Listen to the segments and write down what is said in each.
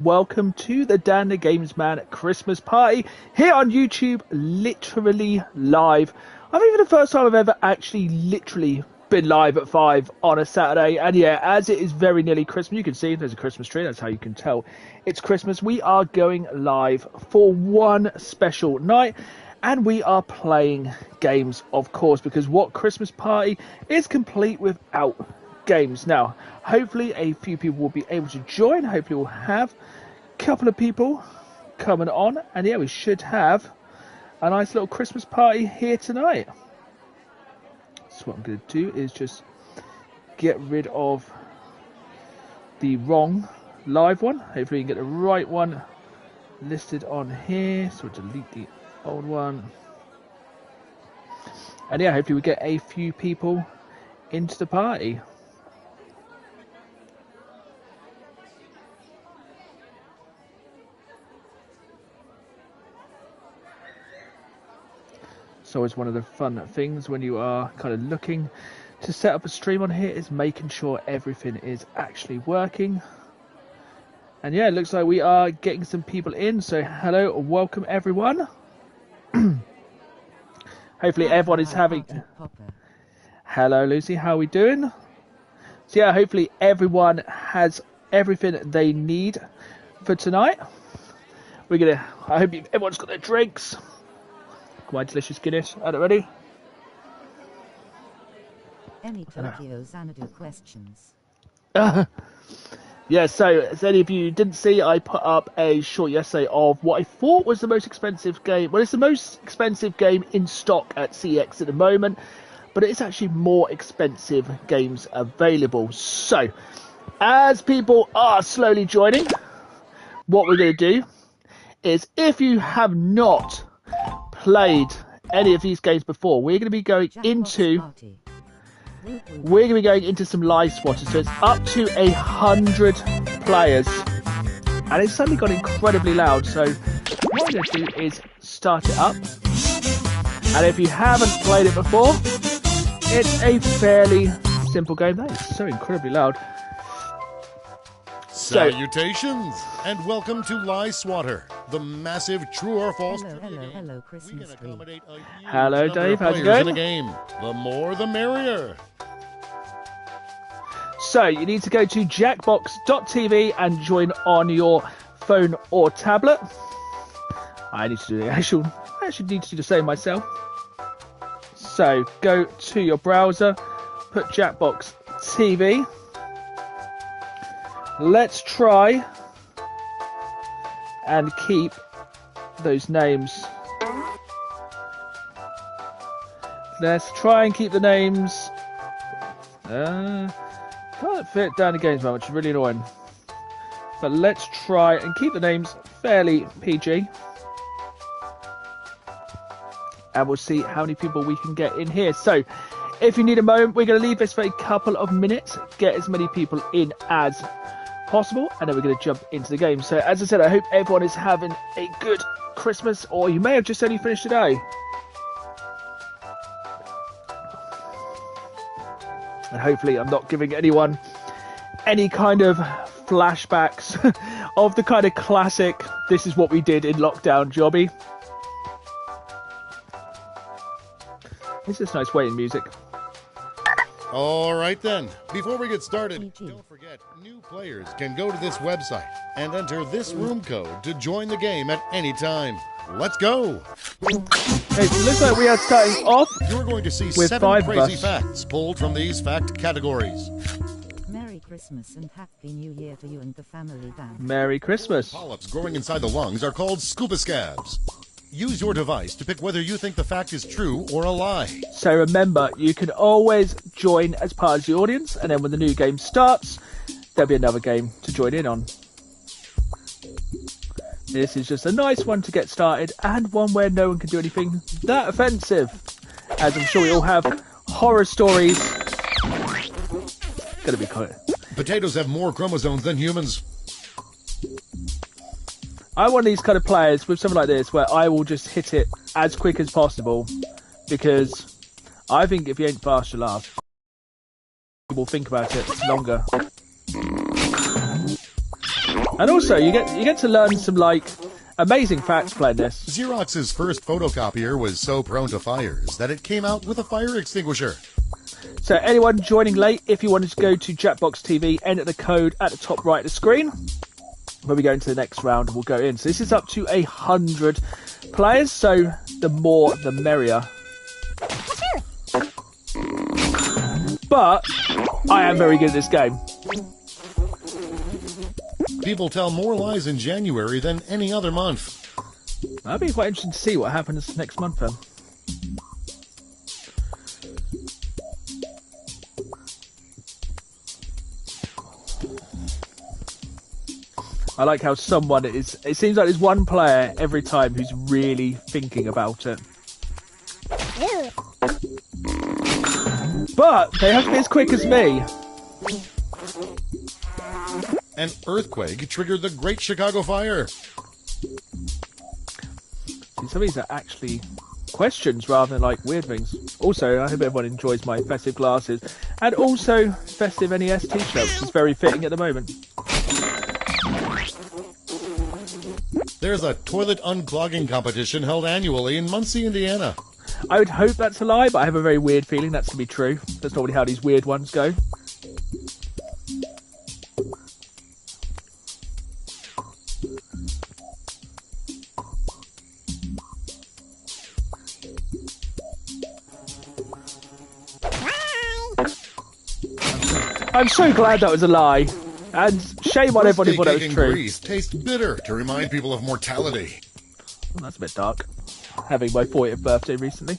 Welcome to the Dan the Games Man Christmas party here on YouTube, literally live. I think for the first time I've ever actually literally been live at 5 on a Saturday, and yeah, as it is very nearly Christmas, you can see there's a Christmas tree, that's how you can tell it's Christmas. We are going live for one special night, and we are playing games, of course, because what Christmas party is complete without games? Now, hopefully a few people will be able to join. Hopefully we'll have a couple of people coming on, and yeah, we should have a nice little Christmas party here tonight. So what I'm going to do is just get rid of the wrong live one. Hopefully we can get the right one listed on here. So we'll delete the old one, and yeah, hopefully we get a few people into the party. It's always one of the fun things when you are kind of looking to set up a stream on here, is making sure everything is actually working. And yeah, it looks like we are getting some people in, so hello, welcome everyone. Hopefully everyone is having... Hello Lucy, how are we doing? So yeah, hopefully everyone has everything they need for tonight. I hope everyone's got their drinks. My delicious Guinness. Are you ready? Any Tokyo Xanadu questions? Yeah, so as any of you didn't see, I put up a short yesterday of what I thought was the most expensive game. Well, it's the most expensive game in stock at CX at the moment, but it is actually more expensive games available. So, as people are slowly joining, what we're going to do is, if you have not played any of these games before, we're going to be going into some Lie Swatter. So it's up to 100 players, and it's suddenly got incredibly loud. So what I'm going to do is start it up, and if you haven't played it before, it's a fairly simple game. That is so incredibly loud. Salutations, and welcome to Lie Swatter, the massive true or false. Hello, Christmas tree. Hello, Dave. How's it going? In a game, the more the merrier. So you need to go to jackbox.tv and join on your phone or tablet. I need to do the actual. I actually need to do the same myself. So go to your browser, put Jackbox TV. Let's try and keep those names. Let's try and keep the names. Can't fit down the games very much, it's really annoying. But let's try and keep the names fairly PG. And we'll see how many people we can get in here. So, if you need a moment, we're going to leave this for a couple of minutes, get as many people in as possible, and then we're going to jump into the game. So as I said, I hope everyone is having a good Christmas, or you may have just only finished today. And hopefully I'm not giving anyone any kind of flashbacks of the kind of classic "this is what we did in lockdown" jobby. This is nice waiting music. All right then, before we get started, don't forget, new players can go to this website and enter this room code to join the game at any time. Let's go! Okay, so it looks like we are starting off. You're going to see with 7 crazy facts pulled from these fact categories. Merry Christmas and Happy New Year to you and the family, Dan. Merry Christmas. Polyps growing inside the lungs are called scuba scabs. Use your device to pick whether you think the fact is true or a lie. So remember, you can always join as part of the audience, and then when the new game starts, there'll be another game to join in on. This is just a nice one to get started, and one where no one can do anything that offensive, as I'm sure we all have horror stories. Gonna be quiet. Potatoes have more chromosomes than humans. I'm one of these kind of players with something like this where I will just hit it as quick as possible, because I think if you ain't fast, you'll laugh. We'll think about it longer. And also, you get to learn some, like, amazing facts playing this. Xerox's first photocopier was so prone to fires that it came out with a fire extinguisher. So anyone joining late, if you wanted to go to Jackbox TV, enter the code at the top right of the screen. When we go into the next round, we'll go in. So this is up to 100 players, so the more the merrier. But I am very good at this game. People tell more lies in January than any other month. That'd be quite interesting to see what happens next month then. I like how someone is... It seems like there's one player every time who's really thinking about it. But they have to be as quick as me. An earthquake triggered the Great Chicago Fire. See, some of these are actually questions rather than like weird things. Also, I hope everyone enjoys my festive glasses. And also festive NES t-shirt, which is very fitting at the moment. There's a toilet unclogging competition held annually in Muncie, Indiana. I would hope that's a lie, but I have a very weird feeling that's going to be true. That's normally how these weird ones go. I'm so glad that was a lie. And shame on everybody who thought it was true. Grease taste bitter to remind people of mortality. Well, that's a bit dark. Having my 40th birthday recently.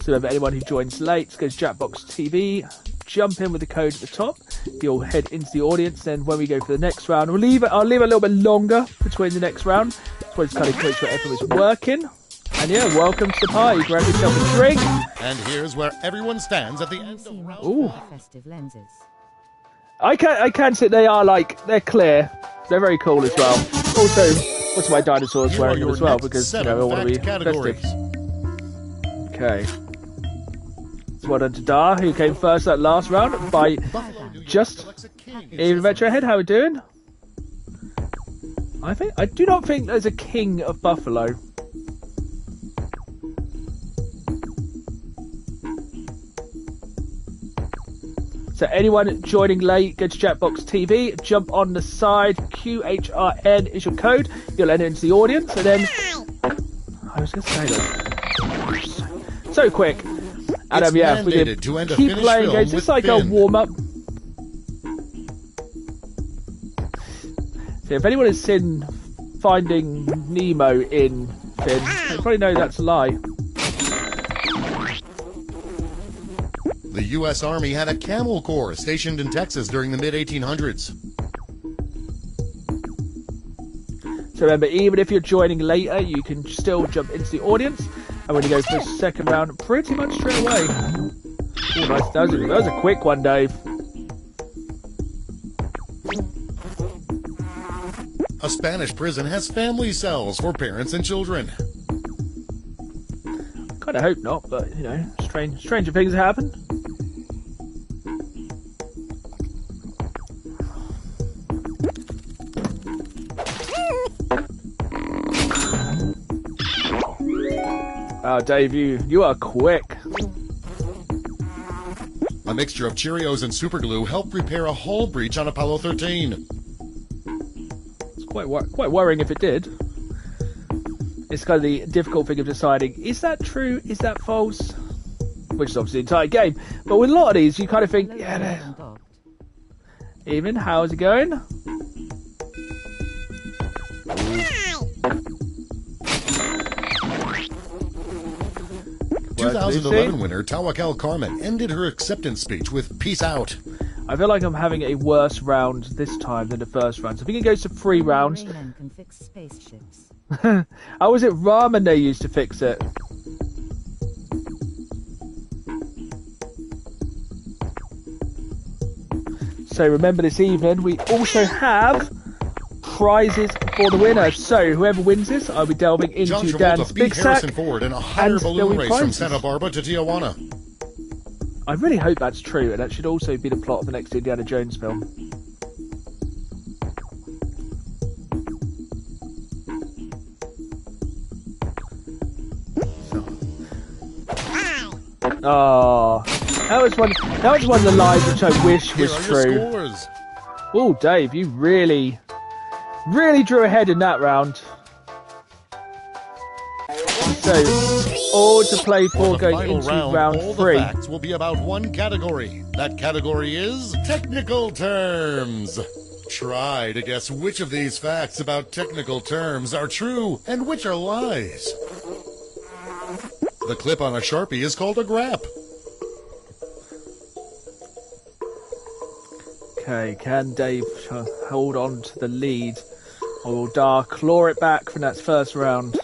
So if anyone who joins late goes to Jackbox TV, jump in with the code at the top. You'll head into the audience. Then when we go for the next round, I'll leave it a little bit longer between the next round. So just kind of make sure everyone is working. And yeah, welcome to the party. Grab yourself a drink. And here's where everyone stands at the end of round. Ooh. Festive lenses. I can say they're clear. They're very cool as well. Also, what's my dinosaurs wearing them as well because I want to be festive. Okay. So well done to Dar, who came first that last round by just even Metro Head. How are we doing? I do not think there's a king of Buffalo. So anyone joining late, go to Jackbox TV, jump on the side, QHRN is your code, you'll enter into the audience, and then... I was going to say that. So quick. And yeah, we can keep playing games, it's like a warm-up. So if anyone has seen Finding Nemo in Finn, they probably know that's a lie. The U.S. Army had a Camel Corps stationed in Texas during the mid-1800s. So remember, even if you're joining later, you can still jump into the audience. And when you go for the second round, pretty much straight away. Ooh, nice. That was a quick one, Dave. A Spanish prison has family cells for parents and children. Kind of hope not, but, you know, stranger things happen. Oh, Dave, you are quick. A mixture of Cheerios and superglue helped repair a hull breach on Apollo 13. It's quite worrying if it did. It's kind of the difficult thing of deciding, is that true, is that false? Which is obviously the entire game. But with a lot of these, you kind of think, yeah. Evening, how's it going? 2011 winner Tawakal Carmen ended her acceptance speech with "Peace out." I feel like I'm having a worse round this time than the first round. So I think it goes to 3 rounds. Men can fix spaceships. How was it ramen they used to fix it? So remember, this evening we also have prizes for the winner. So whoever wins this, I'll be delving into Dan's big sack. Ford in a hot air balloon race from Santa Barbara to Tijuana. I really hope that's true, and that should also be the plot of the next Indiana Jones film. Oh, that was one of the lies which I wish was true. Oh, Dave, you really drew ahead in that round. So, all to play for going into round 3. All the facts will be about one category. That category is technical terms. Try to guess which of these facts about technical terms are true and which are lies. The clip on a Sharpie is called a grap. Okay, can Dave hold on to the lead? Or will Dar claw it back from that first round?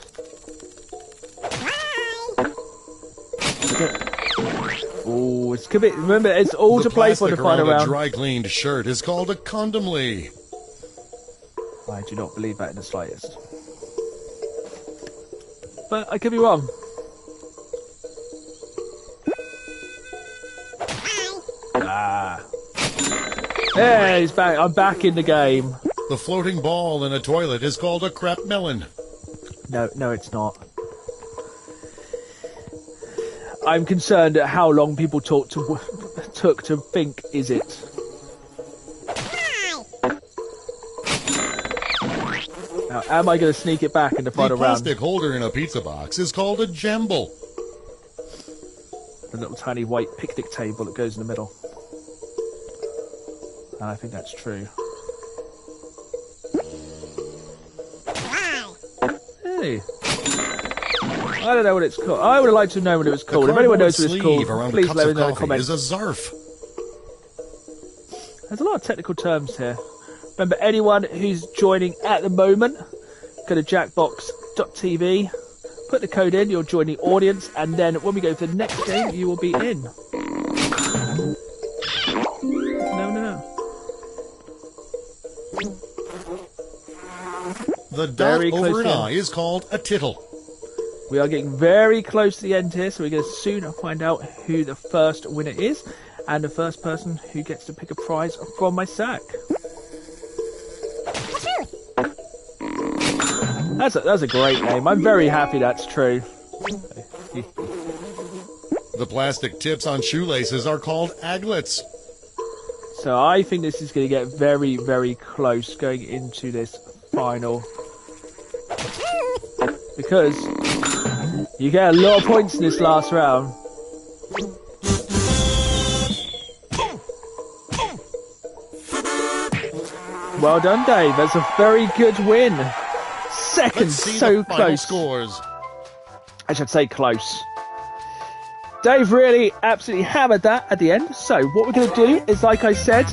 Oh, it's could be. Remember, it's all to play for the final round. A dry-cleaned shirt is called a condomly. I do not believe that in the slightest. But I could be wrong. Yeah, he's back. I'm back in the game. The floating ball in a toilet is called a crap melon. No, it's not. I'm concerned at how long people took to think, is it? Now, am I going to sneak it back in the final round? The plastic holder in a pizza box is called a jamble. The little tiny white picnic table that goes in the middle. And I think that's true. Hey. I don't know what it's called. I would have liked to know what it was called. If anyone knows what it's called, please let me know in the comments. Is a zarf. There's a lot of technical terms here. Remember, anyone who's joining at the moment, go to jackbox.tv, put the code in, you'll join the audience, and then when we go to the next game, you will be in. No. The dot over an I is called a tittle. We are getting very close to the end here, so we're going to soon find out who the first winner is, and the first person who gets to pick a prize from my sack. That's a great name. I'm very happy that's true. The plastic tips on shoelaces are called aglets. So I think this is going to get very, very close going into this final. Because you get a lot of points in this last round. Well done, Dave. That's a very good win. Second, so close. Scores. I should say close. Dave really absolutely hammered that at the end. So what we're going to do is, like I said,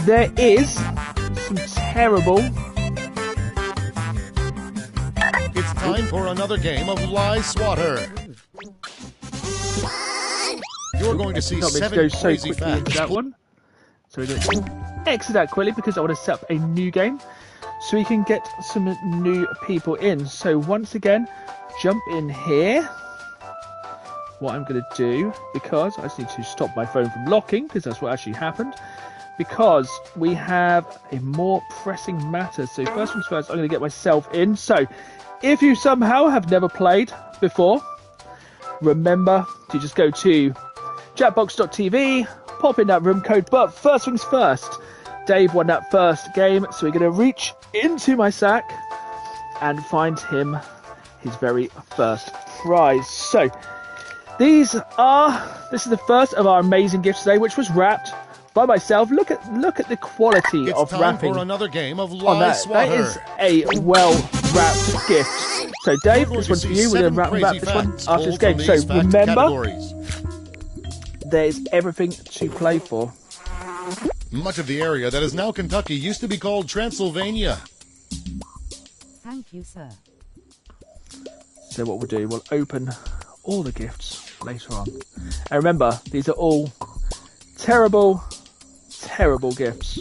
there is some terrible... It's time for another game of Lie Swatter. You're going to see 7 crazy facts. That one. So we're going to exit that quickly because I want to set up a new game so we can get some new people in. So once again, jump in here. What I'm going to do, because I just need to stop my phone from locking, because that's what actually happened, because we have a more pressing matter. So first things first, I'm going to get myself in. So if you somehow have never played before, remember to just go to jackbox.tv, pop in that room code. But first things first, Dave won that first game, so we're going to reach into my sack and find him his very first prize. So this is the first of our amazing gifts today, which was wrapped by myself. Look at the quality of wrapping. It's time for another game of Lie Swatter. That is a well-wrapped gift. So Dave, this one's for you. We're going to wrap this one after this game. So remember, there's everything to play for. Much of the area that is now Kentucky used to be called Transylvania. Thank you, sir. So what we'll do, we'll open all the gifts later on. And remember, these are all terrible, terrible gifts.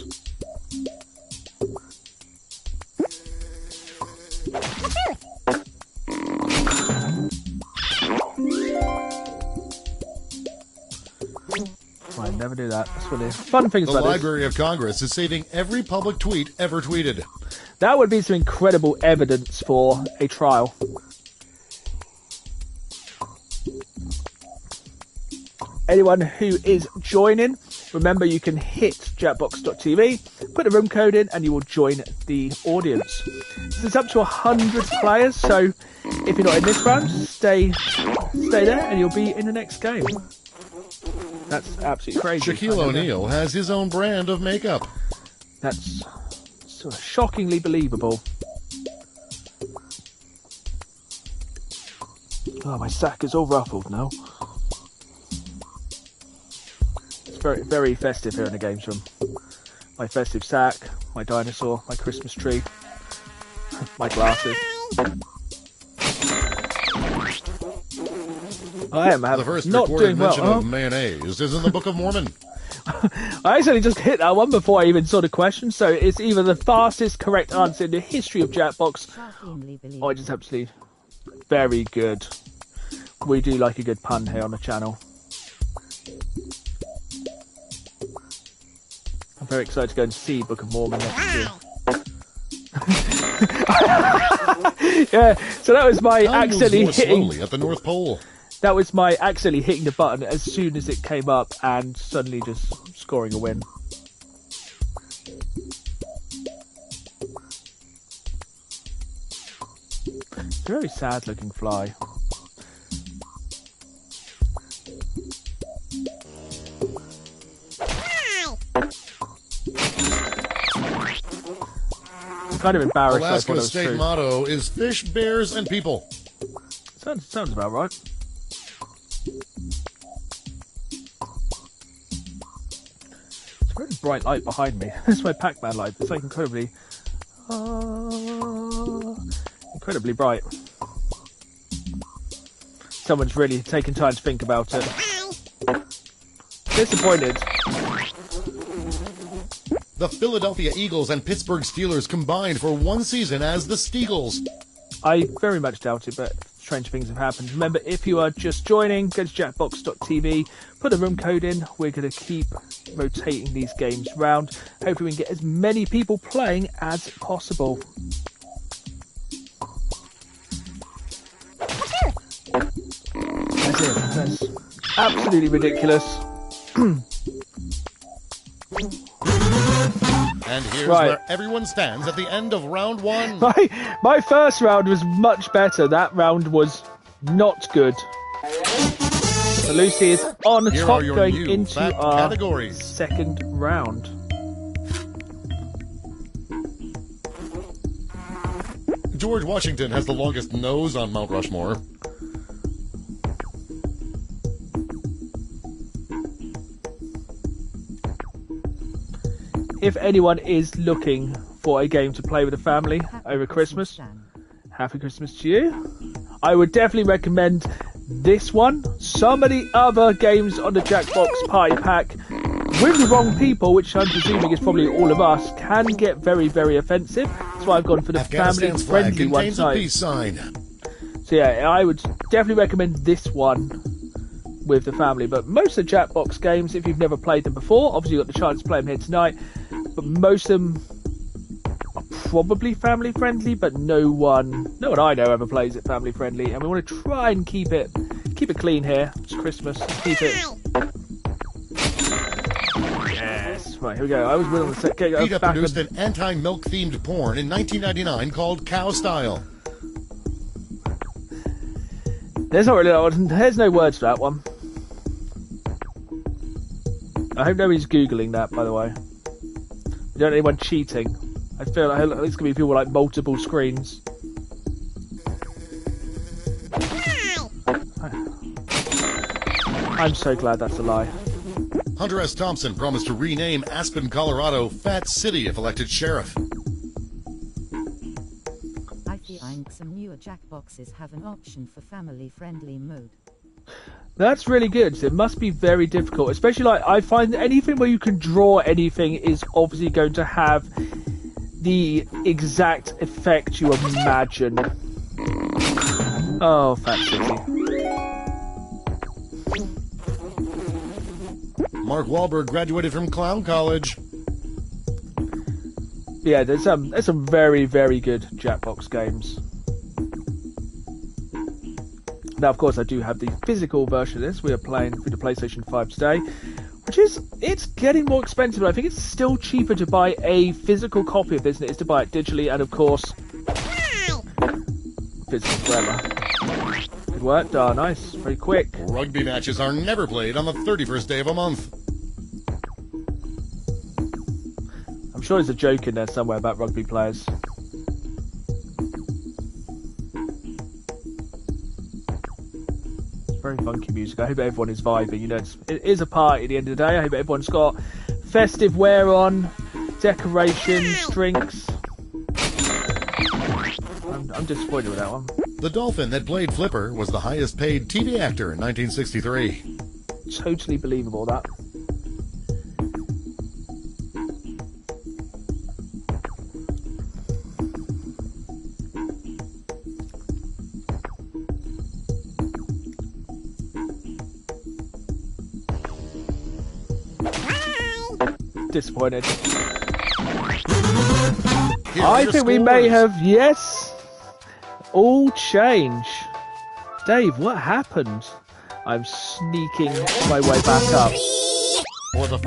never knew that. That's one of the fun things The about Library of Congress is saving every public tweet ever tweeted. That would be some incredible evidence for a trial. Anyone who is joining, remember you can hit jackbox.tv, put the room code in, and you will join the audience. So it's up to 100 players, so if you're not in this round, stay there, and you'll be in the next game. That's absolutely crazy. Shaquille O'Neal has his own brand of makeup. That's sort of shockingly believable. Oh, my sack is all ruffled now. It's very, very festive here in the games room. My festive sack, my dinosaur, my Christmas tree, my glasses. I am The first not recorded doing well. mention of mayonnaise is in the Book of Mormon. I actually just hit that one before I even saw the question, so it's either the fastest correct answer in the history of Jackbox, or it's just absolutely very good. We do like a good pun here on the channel. I'm very excited to go and see Book of Mormon next year. Yeah, so that was my accidentally hitting. Slowly at the North Pole. That was my accidentally hitting the button as soon as it came up and suddenly just scoring a win. It's a very sad looking fly. I'm kind of embarrassed. Alaska's state motto is fish, bears, and people. Sounds about right. It's a very bright light behind me. It's my Pac-Man light. It's like incredibly bright. Someone's really taken time to think about it. Disappointed. The Philadelphia Eagles and Pittsburgh Steelers combined for one season as the Steagles. I very much doubt it, but strange things have happened. Remember, if you are just joining, go to jackbox.tv, put a room code in. We're going to keep rotating these games round. Hopefully we can get as many people playing as possible. That's it. That's absolutely ridiculous. And here's Right. where everyone stands at the end of round one. My first round was much better. That round was not good. So Lucy is on Here top are your going new into fact our categories. second round. George Washington has the longest nose on Mount Rushmore. If anyone is looking for a game to play with a family over Christmas, Happy Christmas to you. I would definitely recommend this one. Some of the other games on the Jackbox Party Pack with the wrong people, which I'm presuming is probably all of us, can get very, very offensive. That's why I've gone for the Afghanistan's flag family-friendly one contains a side. peace sign. So yeah, I would definitely recommend this one with the family. But most of the Jackbox games, if you've never played them before, obviously you've got the chance to play them here tonight. But most of them are probably family friendly, but no one I know ever plays it family friendly, and we want to try and keep it clean here. It's Christmas. Let's keep it. Yes. Right, here we go. I was willing to set. PETA produced an anti-milk themed porn in 1999 called Cow Style. There's not really. There's no words for that one. I hope nobody's googling that, by the way. We don't want anyone cheating. I feel like it's going to be people like multiple screens. I'm so glad that's a lie. Hunter S. Thompson promised to rename Aspen, Colorado, Fat City if elected sheriff. I think some newer Jackboxes have an option for family-friendly mode. That's really good. It must be very difficult, especially like I find anything where you can draw anything is obviously going to have the exact effect you imagine. Oh, Fat City. Mark Wahlberg graduated from Clown College. Yeah, there's some very, very good Jackbox games. Now, of course, I do have the physical version of this. We are playing through the PlayStation 5 today, it's getting more expensive, but I think it's still cheaper to buy a physical copy of this than it is to buy it digitally, and of course, physical forever. Good work, nice, very quick. Rugby matches are never played on the 31st day of a month. I'm sure there's a joke in there somewhere about rugby players. Very funky music. I hope everyone is vibing. You know, it is a party at the end of the day. I hope everyone's got festive wear on, decorations, drinks. I'm disappointed with that one. The dolphin that played Flipper was the highest paid TV actor in 1963. Totally believable, that. Disappointed. I think we may have, yes, all change. Dave, what happened? I'm sneaking my way back up.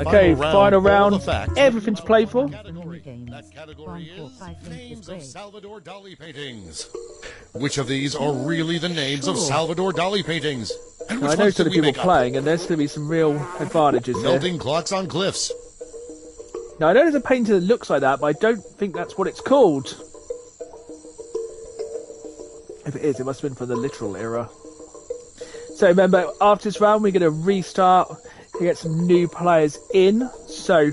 Okay, final round. Everything's played for. That category is names of Salvador Dali paintings. Which of these are really the names of Salvador Dali paintings? And I know some people playing, and there's going to be some real advantages here. Melting clocks on cliffs. Now, I know there's a painting that looks like that, but I don't think that's what it's called. If it is, it must have been from the literal era. So remember, after this round, we're going to restart to get some new players in. So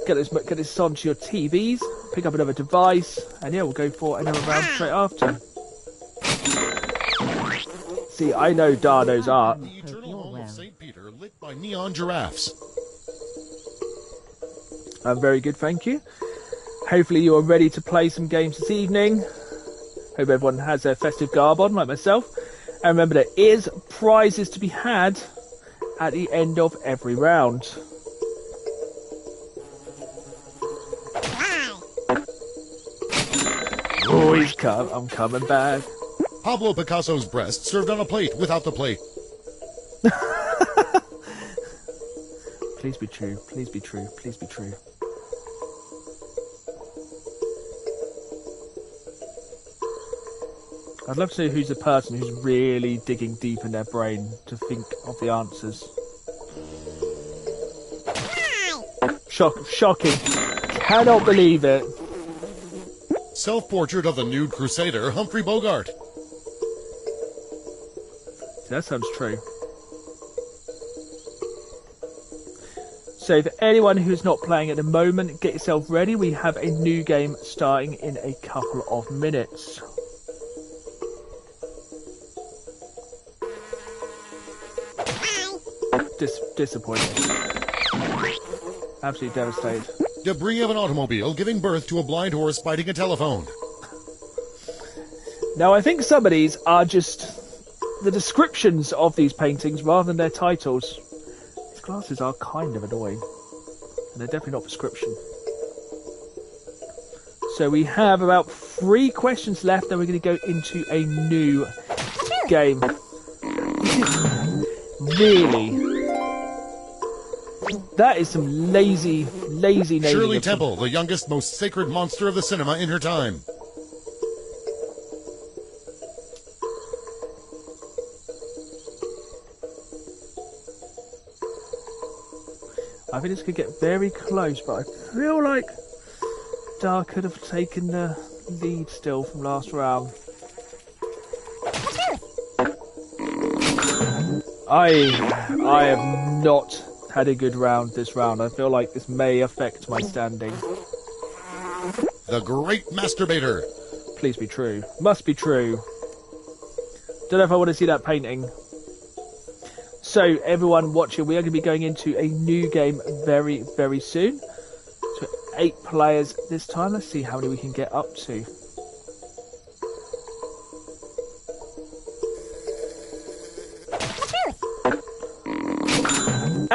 get this onto your TVs, pick up another device, and yeah, we'll go for another round straight after. See, I know Darno's art. The eternal home of St. Peter, lit by neon giraffes. Very good, thank you. Hopefully you are ready to play some games this evening. Hope everyone has their festive garb on, like myself. And remember, there is prizes to be had at the end of every round. Oh, I'm coming back. Pablo Picasso's breast served on a plate without the plate. Please be true, please be true, please be true. I'd love to know who's the person who's really digging deep in their brain to think of the answers. Shocking. Cannot believe it. Self-portrait of the nude crusader, Humphrey Bogart. That sounds true. So for anyone who's not playing at the moment, get yourself ready. We have a new game starting in a couple of minutes. Disappointed. Absolutely devastated. Debris of an automobile giving birth to a blind horse biting a telephone. Now, I think some of these are just the descriptions of these paintings rather than their titles. These glasses are kind of annoying, and they're definitely not prescription. So we have about 3 questions left, then we're going to go into a new game. Really? That is some lazy naming. Shirley Temple, the youngest, most sacred monster of the cinema in her time. I think this could get very close, but I feel like Dar could have taken the lead still from last round. I have not had a good round this round. I feel like this may affect my standing. The Great Masturbator. Please be true. Must be true. Don't know if I want to see that painting. So, everyone watching, we are going to be going into a new game very, very soon. So, 8 players this time. Let's see how many we can get up to.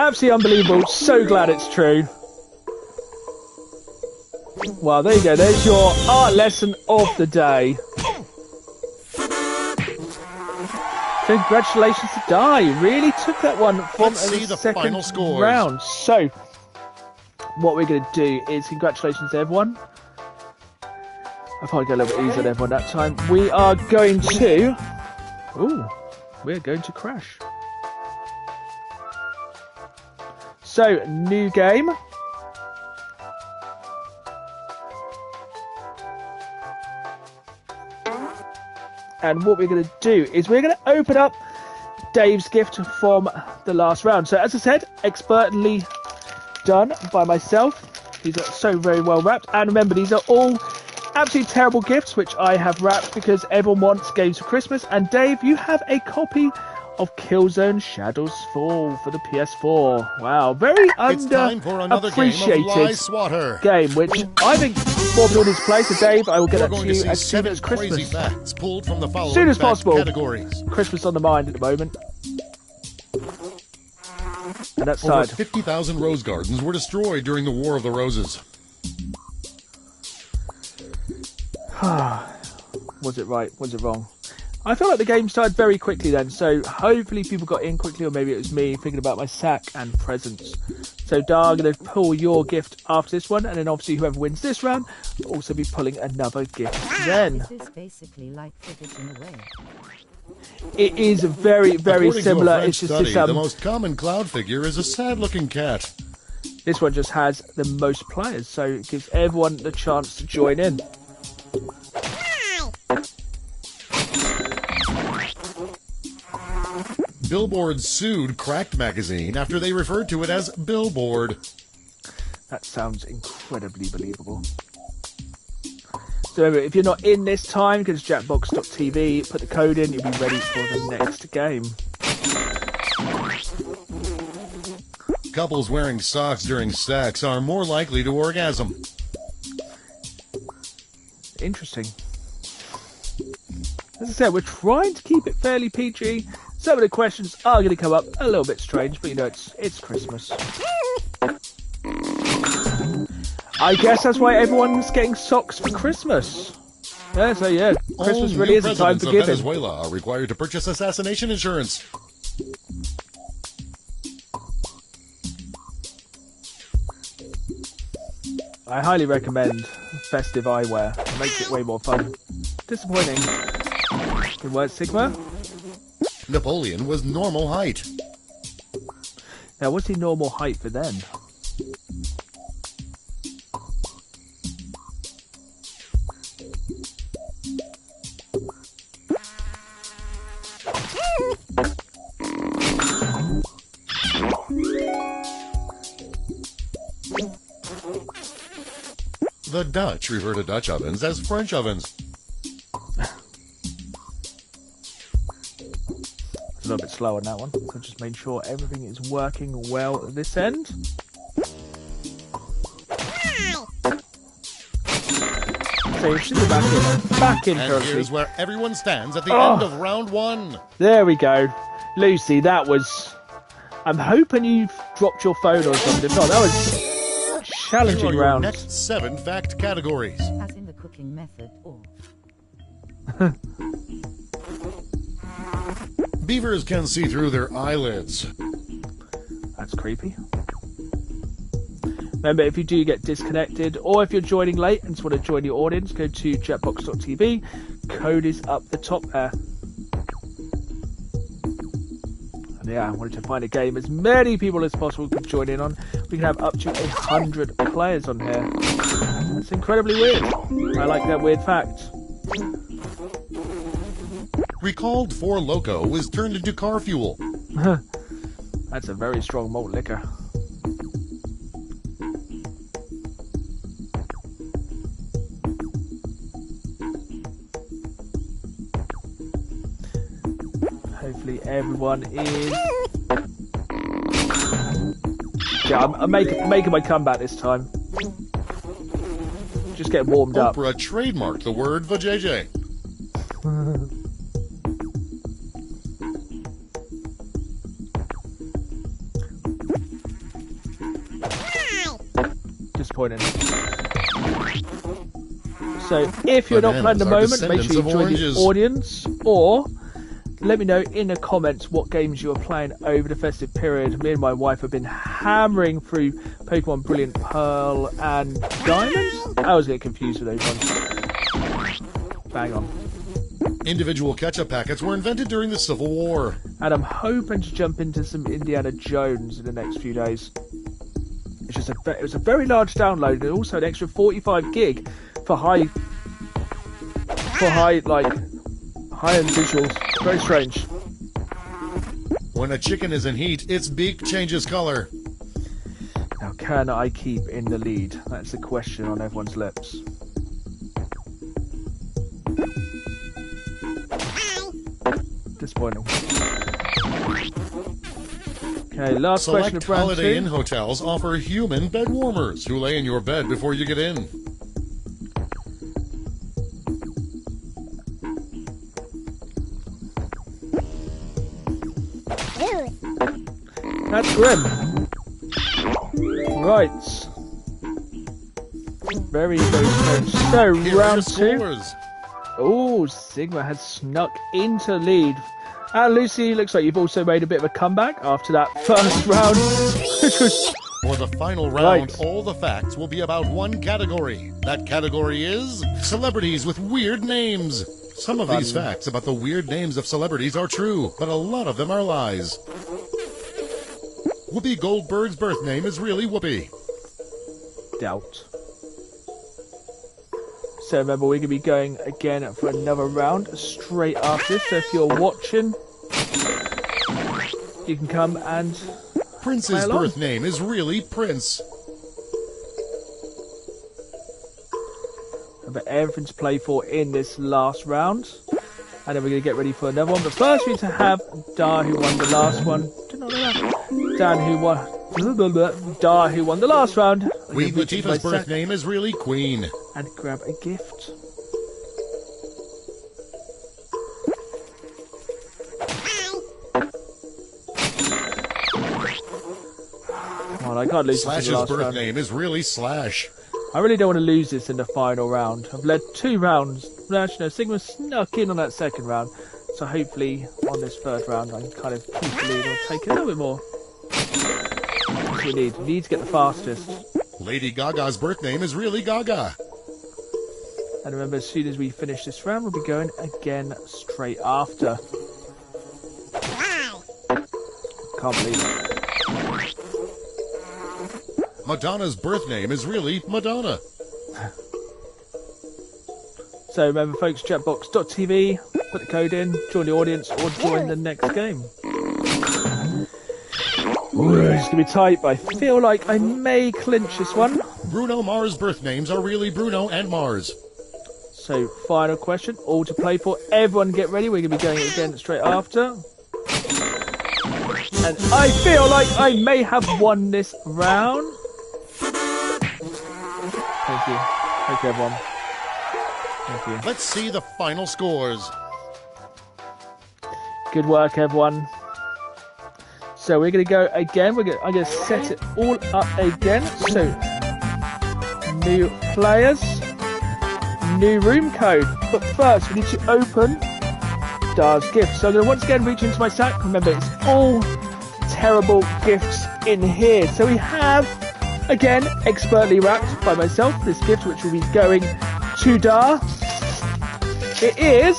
Absolutely unbelievable. So glad it's true. Well, there you go. There's your art lesson of the day. Congratulations to Di. Really took that one from the second round. So, what we're going to do is congratulations to everyone. I probably go a little bit easier on everyone that time. We are going to... Ooh, we're going to crash. So, new game. And what we're going to do is we're going to open up Dave's gift from the last round. So, as I said, expertly done by myself. These are so very well wrapped. And remember, these are all absolutely terrible gifts, which I have wrapped because everyone wants games for Christmas. And Dave, you have a copy of Killzone Shadows Fall for the PS4. Wow, very underappreciated Lie Swatter game, which I think more people need to play. So Dave, I will get that to you as soon as Christmas. Facts pulled from the following As soon as possible. Categories. Christmas on the mind at the moment. And that's Over side. 50,000 rose gardens were destroyed during the War of the Roses. Was it right? Was it wrong? I feel like the game started very quickly then, so hopefully people got in quickly, or maybe it was me thinking about my sack and presents. So Dar, I'm going to pull your gift after this one, and then obviously whoever wins this round will also be pulling another gift then. This is basically like fidgeting away. It is very, very According similar. To a French It's just study, this, the most common cloud figure is a sad-looking cat. this one just has the most players, so it gives everyone the chance to join in. Billboard sued Cracked magazine after they referred to it as Billboard. That sounds incredibly believable. So remember, if you're not in this time, go to jackbox.tv, put the code in, you'll be ready for the next game. Couples wearing socks during sex are more likely to orgasm. Interesting. As I said, we're trying to keep it fairly PG. Some of the questions are going to come up a little bit strange, but you know, it's Christmas. I guess that's why everyone's getting socks for Christmas. Yeah, so yeah, Christmas really is a time for giving. Venezuela are required to purchase assassination insurance. I highly recommend festive eyewear. It makes it way more fun. Disappointing. Good word, Sigma. Napoleon was normal height. Now, what's the normal height for them? The Dutch refer to Dutch ovens as French ovens. A little bit slow on that one. So just make sure everything is working well at this end. So you should be back in And firstly. here's where everyone stands at the end of round one. There we go. Lucy, that was... I'm hoping you've dropped your phone or something. If not, that was challenging Here are your round. next 7 fact categories. As in the cooking method, or Beavers can see through their eyelids. That's creepy. Remember, if you do get disconnected, or if you're joining late and just want to join your audience, go to jetbox.tv. Code is up the top there. And yeah, I wanted to find a game as many people as possible could join in on. We can have up to 100 players on here. That's incredibly weird. I like that weird fact. Recalled 4 Loco was turned into car fuel. That's a very strong malt liquor. Hopefully everyone is... Yeah, I'm making my comeback this time. Just get warmed up. Oprah trademarked the word vajayjay. disappointing. So if you're not playing at the moment, make sure you join the audience, or let me know in the comments what games you are playing over the festive period. Me and my wife have been hammering through Pokemon Brilliant Pearl and Diamond. I was getting confused with those ones. Bang on. Individual ketchup packets were invented during the Civil War. And I'm hoping to jump into some Indiana Jones in the next few days. It's just it was a very large download, and also an extra 45 gig for high-end visuals. Very strange. When a chicken is in heat, its beak changes color. Now, can I keep in the lead? That's the question on everyone's lips. Disappointing. Okay, last question of round 2. Holiday Inn hotels offer human bed warmers who lay in your bed before you get in. That's grim. Right. Very, very strange. So, round 2. Oh, Sigma has snuck into lead. And Lucy, looks like you've also made a bit of a comeback after that first round, which was... For the final round, all the facts will be about one category. That category is celebrities with weird names. Some of these facts about the weird names of celebrities are true, but a lot of them are lies. Whoopi Goldberg's birth name is really Whoopi. Doubt. So remember, we're going to be going again for another round straight after this. So if you're watching, you can come and Prince's birth name is really Prince. But everything to play for in this last round. And then we're going to get ready for another one. But first we need to have Dar, who won the last one. Did not know that. Dan, who won. Dar, who won the last round. Queen Latifah's birth name is really Queen. And grab a gift. Come on, I can't lose this in the last birth round. name is really Slash. I really don't want to lose this in the final round. I've led 2 rounds. No, Sigma snuck in on that second round. So hopefully on this third round I can kind of keep the lead or take it a little bit more. That's what we need. We need to get the fastest. Lady Gaga's birth name is really Gaga. And remember, as soon as we finish this round, we'll be going again straight after. Can't believe it. Madonna's birth name is really Madonna. So remember, folks, chatbox.tv, put the code in, join the audience, or join the next game. Ooh, it's going to be tight, but I feel like I may clinch this one. Bruno Mars' birth names are really Bruno and Mars. So, final question, all to play for. Everyone get ready, we're going to be going again straight after. And I feel like I may have won this round. Thank you. Thank you, everyone. Thank you. Let's see the final scores. Good work, everyone. So we're going to go again. I'm going to set it all up again. So, new players, new room code. But first, we need to open Dar's gifts. So I'm going to once again reach into my sack. Remember, it's all terrible gifts in here. So we have, again, expertly wrapped by myself, this gift which will be going to Dar. It is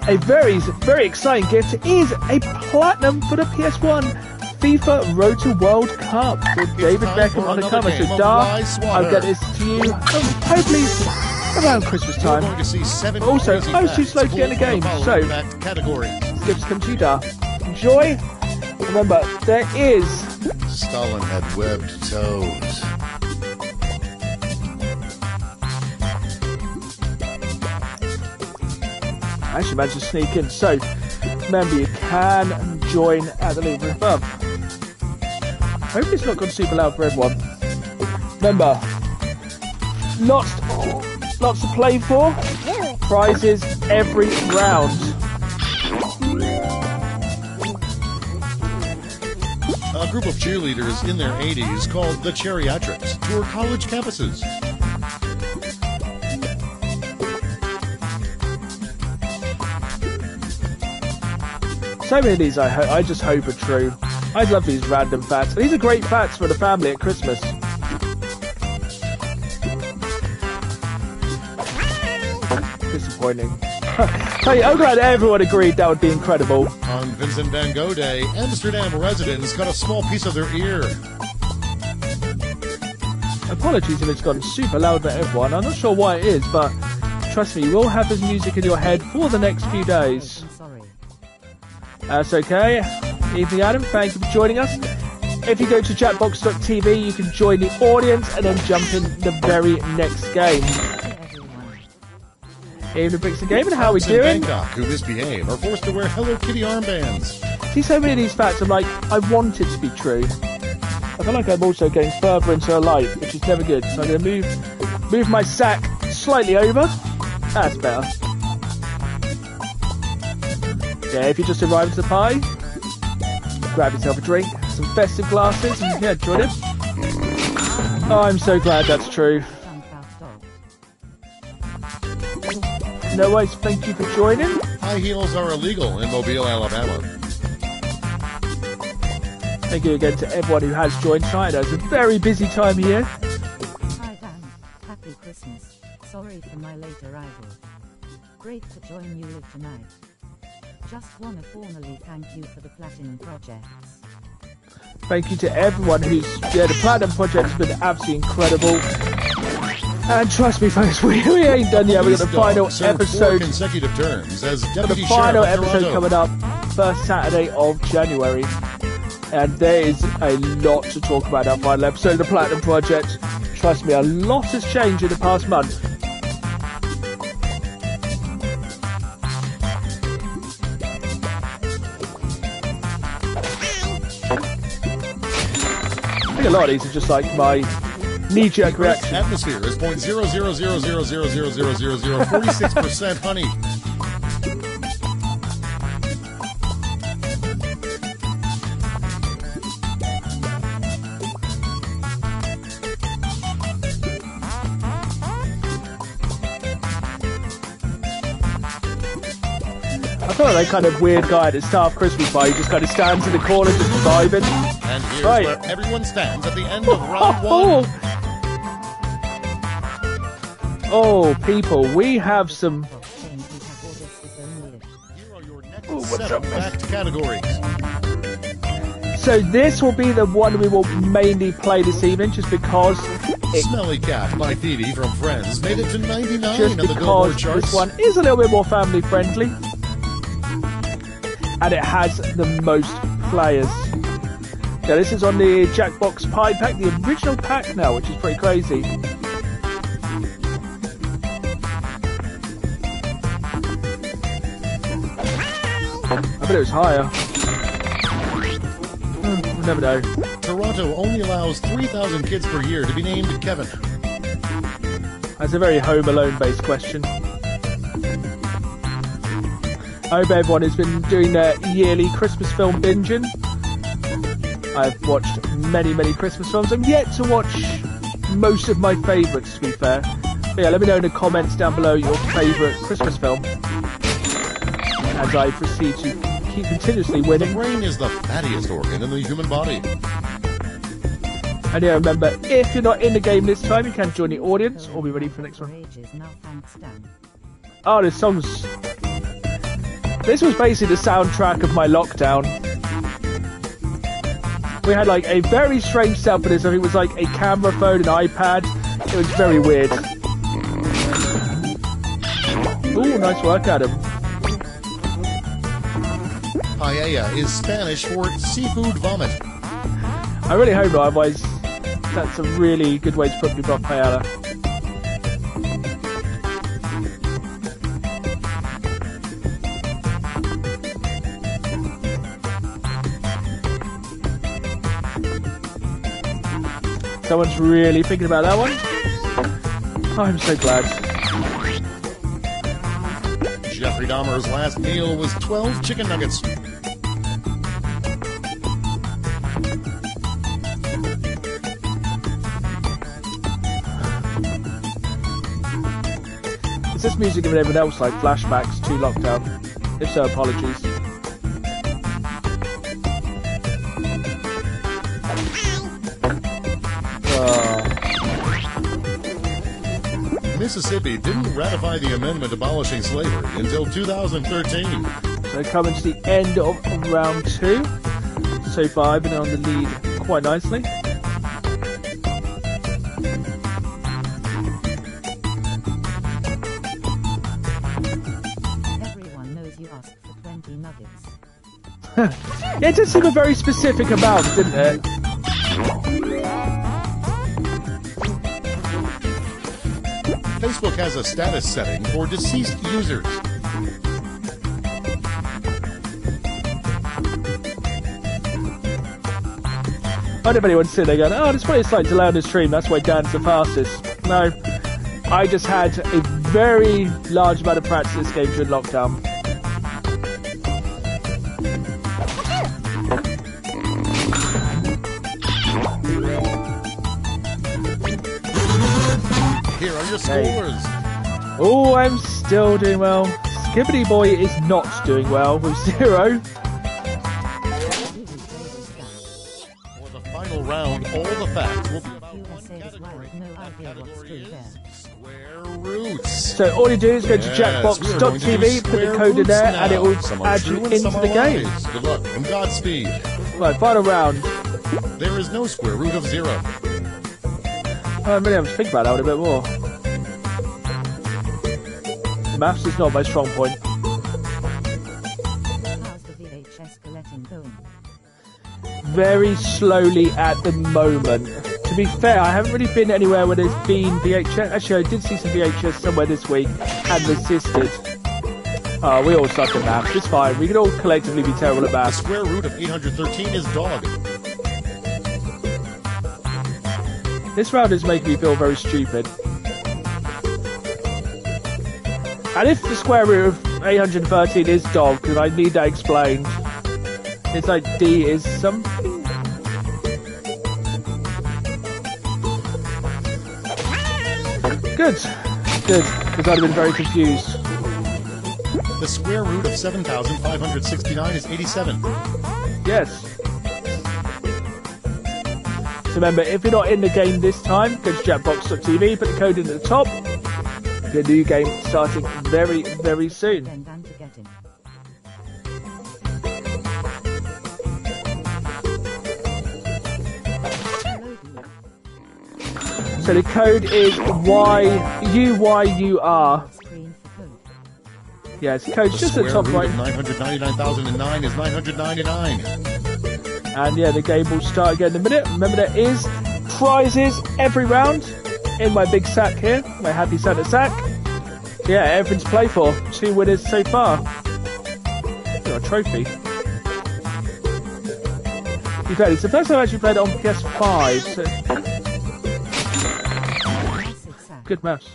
a very, very exciting gift. It is a platinum for the PS1 FIFA Road to World Cup with David Beckham on the cover. So Dar, I'll get this to you hopefully around Christmas time. Also, I was too slow to get in the game, so gifts come to you, Dar. Enjoy. Remember, there is... Stalin had webbed toes. I actually managed to sneak in. So, remember, you can join at the link above. Hopefully it's not gone super loud for everyone. Remember, lots to play for. Prizes every round. A group of cheerleaders in their 80s called the Geriatrics tour college campuses. So many of these I just hope are true. I love these random facts. These are great facts for the family at Christmas. Disappointing. Hey, I'm glad everyone agreed that would be incredible. On Vincent van Gogh Day, Amsterdam residents got a small piece of their ear. Apologies if it's gotten super loud for everyone. I'm not sure why it is, but trust me, you will have his music in your head for the next few days. Sorry. That's okay. Evening, Adam. Thank you for joining us. If you go to chatbox.tv, you can join the audience and then jump in the very next game. Evening, Brixton Gaming. How are we doing? Bangkok who misbehave are forced to wear Hello Kitty armbands. See, so many of these facts, I'm like, I want it to be true. I feel like I'm also getting further into a light, which is never good. So I'm going to move my sack slightly over. That's better. Yeah, if you just arrive into the party, grab yourself a drink, some festive glasses, and yeah, join it. Oh, I'm so glad that's true. No worries, thank you for joining. High heels are illegal in Mobile, Alabama. Thank you again to everyone who has joined tonight. It's a very busy time of year. Hi Dan, happy Christmas. Sorry for my late arrival. Great to join you live tonight. Just want to formally thank you for the Platinum projects. Thank you to everyone who's... Yeah, the Platinum project's been absolutely incredible. And trust me, folks, we ain't done yet. We've got the final episode. Consecutive terms as The final episode coming up first Saturday of January. And there is a lot to talk about that final episode of the Platinum Project. Trust me, a lot has changed in the past month. I think a lot of these are just like my knee-jerk reaction. Atmosphere is 0.000000046% honey. I feel like kind of weird guy at the start of Christmas party who just kind of stands in the corner just vibing. And here's Right. where everyone stands at the end of round one. Oh, people, we have some... Here are your next set of fact categories. So this will be the one we will mainly play this evening, just because Smelly Cat by Phoebe from Friends made it to 99 just on the Billboard because charts. this one is a little bit more family friendly, and it has the most players. Yeah, this is on the Jackbox Pie Pack, the original pack now, which is pretty crazy. I bet it was higher. We'll never know. Toronto only allows 3,000 kids per year to be named Kevin. That's a very Home Alone based question. I hope everyone has been doing their yearly Christmas film binging. I've watched many, many Christmas films. I'm yet to watch most of my favourites, to be fair. But yeah, let me know in the comments down below your favourite Christmas film, as I proceed to keep continuously The winning. brain is the fattiest organ in the human body. And yeah, remember, if you're not in the game this time, you can join the audience or be ready for the next one. Oh, this song's... This was basically the soundtrack of my lockdown. We had like a very strange setup for this. I think it was like a camera phone, an iPad. It was very weird. Ooh, nice work, Adam. Paella is Spanish for seafood vomit. I really hope not, otherwise that's a really good way to put people off paella. Someone's really thinking about that one. Oh, I'm so glad. Jeffrey Dahmer's last meal was 12 chicken nuggets. Is this music giving everyone else like flashbacks to lockdown? If so, apologies. Mississippi didn't ratify the amendment abolishing slavery until 2013. So coming to the end of round 2. So far I've been on the lead quite nicely. Everyone knows you asked for 20 nuggets. Yeah, it did seem a very specific amount, didn't it? Facebook has a status setting for deceased users. I don't know if anyone's sitting there going, oh, that's what it's like to land a stream, that's why Dan's the fastest. No, I just had a very large amount of practice this game during lockdown. Here are your scores. Oh, I'm still doing well. Skibbity Boy is not doing well with 0. For the final round, all the facts will be about one category. Square roots. So all you do is go to jackbox.tv, put the code in there, and it will add you into the game. Good luck and Godspeed. Right, final round. There is no square root of 0. I really have to think about that one a bit more. Maths is not my strong point. How's the VHS collecting going? Very slowly at the moment. To be fair, I haven't really been anywhere where there's been VHS. Actually, I did see some VHS somewhere this week and assisted. Oh, we all suck at maths. It's fine. We can all collectively be terrible at The maths. square root of 813 is dog. This round is making me feel very stupid. And if the square root of 813 is dog, then I need that explained. It's like D is something. Good. Good. Because I'd have been very confused. The square root of 7,569 is 87. Yes. So remember, if you're not in the game this time, go to jackbox.tv, put the code in at the top. The new game starting very, very soon. Then Dan to get in. So the code is YUYUR. Screen for code. Yeah, it's code's The just at the square top root right. of 999,009 is 999. And yeah, the game will start again in a minute. Remember, there is prizes every round in my big sack here, my Happy Santa sack. So yeah, everything's to play for. 2 winners so far. Got a trophy. In fact, it's the first time I actually played it on PS5, so Massive sack. good maths.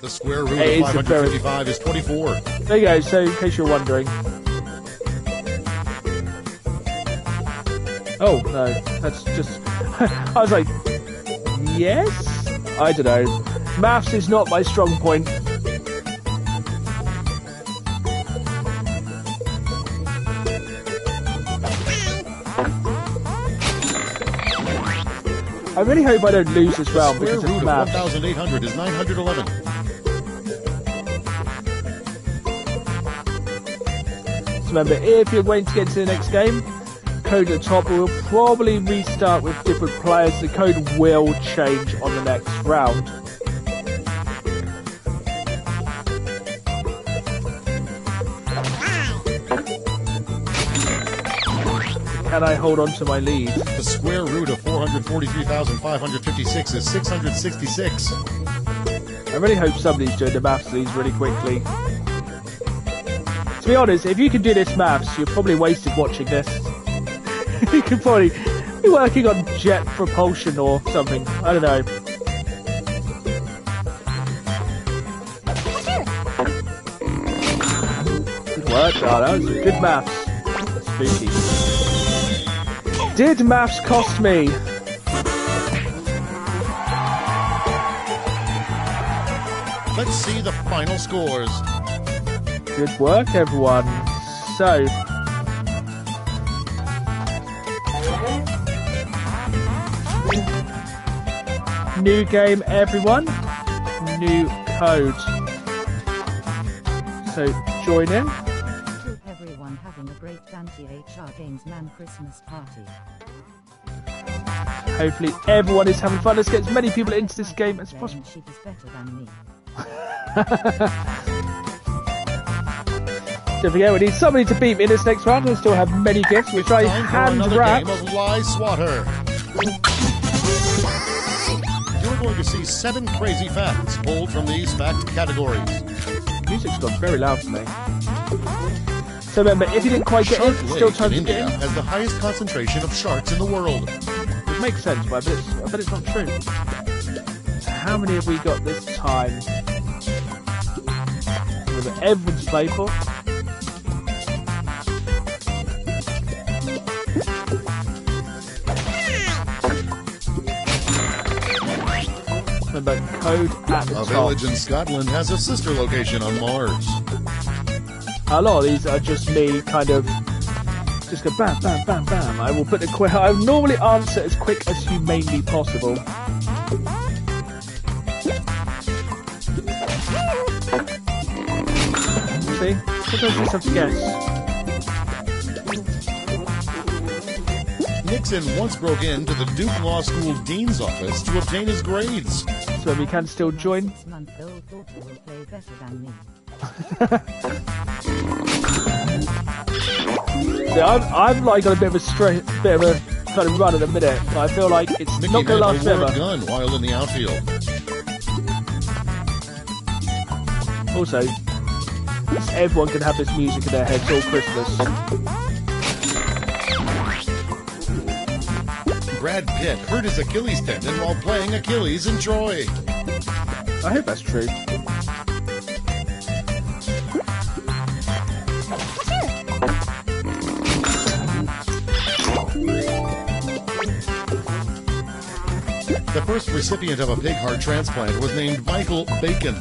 The square root It of is a very- 555 is 24. There you go, so in case you're wondering. Oh, no, that's just... I was like, yes? I don't know. Maths is not my strong point. I really hope I don't lose this round Square because root of of maths. 1,800 is 911. So remember, if you're going to get to the next game, code at the top will probably restart with different players. The code will change on the next round. Can I hold on to my lead? The square root of 443,556 is 666. I really hope somebody's doing the maths of these really quickly. To be honest, if you can do this maths, you're probably wasted watching this. You could probably be working on jet propulsion or something. I don't know. Good work. Oh, that was good maths. Spooky. Did maths cost me? Let's see the final scores. Good work, everyone. So, new game, everyone. New code. So, join in. Hope everyone having a great DTGM Games Man Christmas party. Hopefully, everyone is having fun. Let's get as many people into this game as possible. She is better than me. Don't forget, we need somebody to beat me in this next round. I still have many gifts, which I Time for hand another wrap. game of Lie Swatter. You're going to see 7 crazy facts pulled from these fact categories. Music's gone very loud for me. So remember, if you didn't quite get Shark it, still Lake time in to get India in. has the highest concentration of sharks in the world. It makes sense, but I bet it's not true. So how many have we got this time? Remember, everyone's played for. Remember, code at the A top. village in Scotland has a sister location on Mars. A lot of these are just me kind of just go bam, bam, bam, bam. I will put the I will normally answer as quick as humanely possible. See? Sometimes you just have to guess. Nixon once broke into the Duke Law School Dean's office to obtain his grades. So we can still join. 6-month-old daughter will play better than me. So I'm like on a bit of a kind of run at the minute, but I feel like it's Mickey not going to last Mantle wore a forever. gun while in the outfield. Also, everyone can have this music in their heads all Christmas. Brad Pitt hurt his Achilles tendon while playing Achilles in Troy. I hope that's true. The first recipient of a pig heart transplant was named Michael Bacon.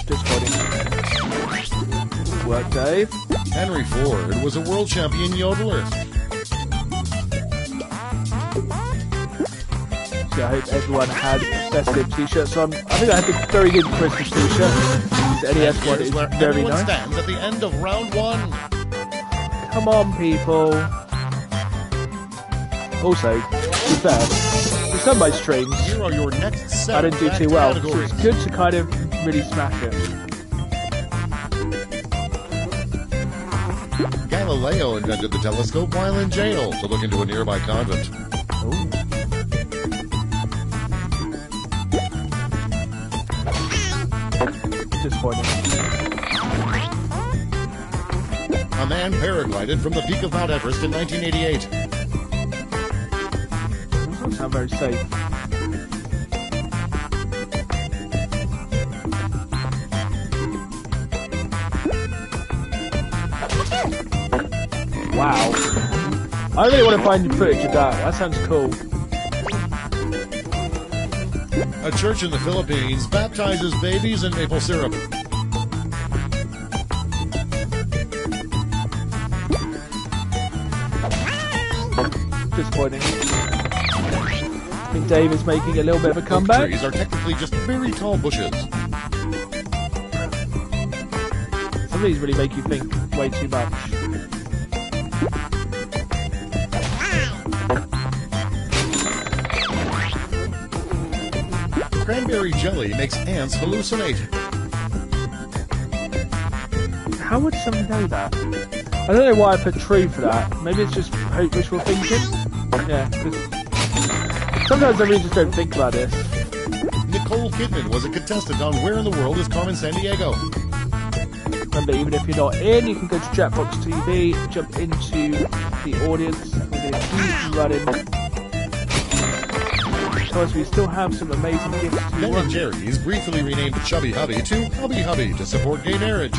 Disappointing. Work, Dave. Henry Ford was a world champion yodeler. So I hope everyone had festive t-shirts on. I think I had a very good Christmas t-shirt. The NES one Here's is where very everyone nice. stands at the end of round 1. Come on, people. Also, to be fair, for some of my streams, Here are your next 7 I didn't do fact too well. So categories. it's good to kind of really smash it. Galileo invented the telescope while in jail to look into a nearby convent. Ooh. Disappointing. A man paraglided from the peak of Mount Everest in 1988. Doesn't sound very safe. Wow. I really want to find footage of that. That sounds cool. A church in the Philippines baptizes babies in maple syrup. Disappointing. I think Dave is making a little bit of a Oak comeback. trees are technically just very tall bushes. Some of these really make you think way too much. Cranberry jelly makes ants hallucinate. How would someone know that? I don't know why I put true for that. Maybe it's just wishful thinking. Yeah, because sometimes I really just don't think about this. Nicole Kidman was a contestant on Where in the World is Carmen Sandiego? Remember, even if you're not in, you can go to Jackbox TV, jump into the audience. We're going to keep running. Because we still have some amazing gifts to Ben run. and Jerry's briefly renamed Chubby Hubby to Hubby Hubby to support gay marriage.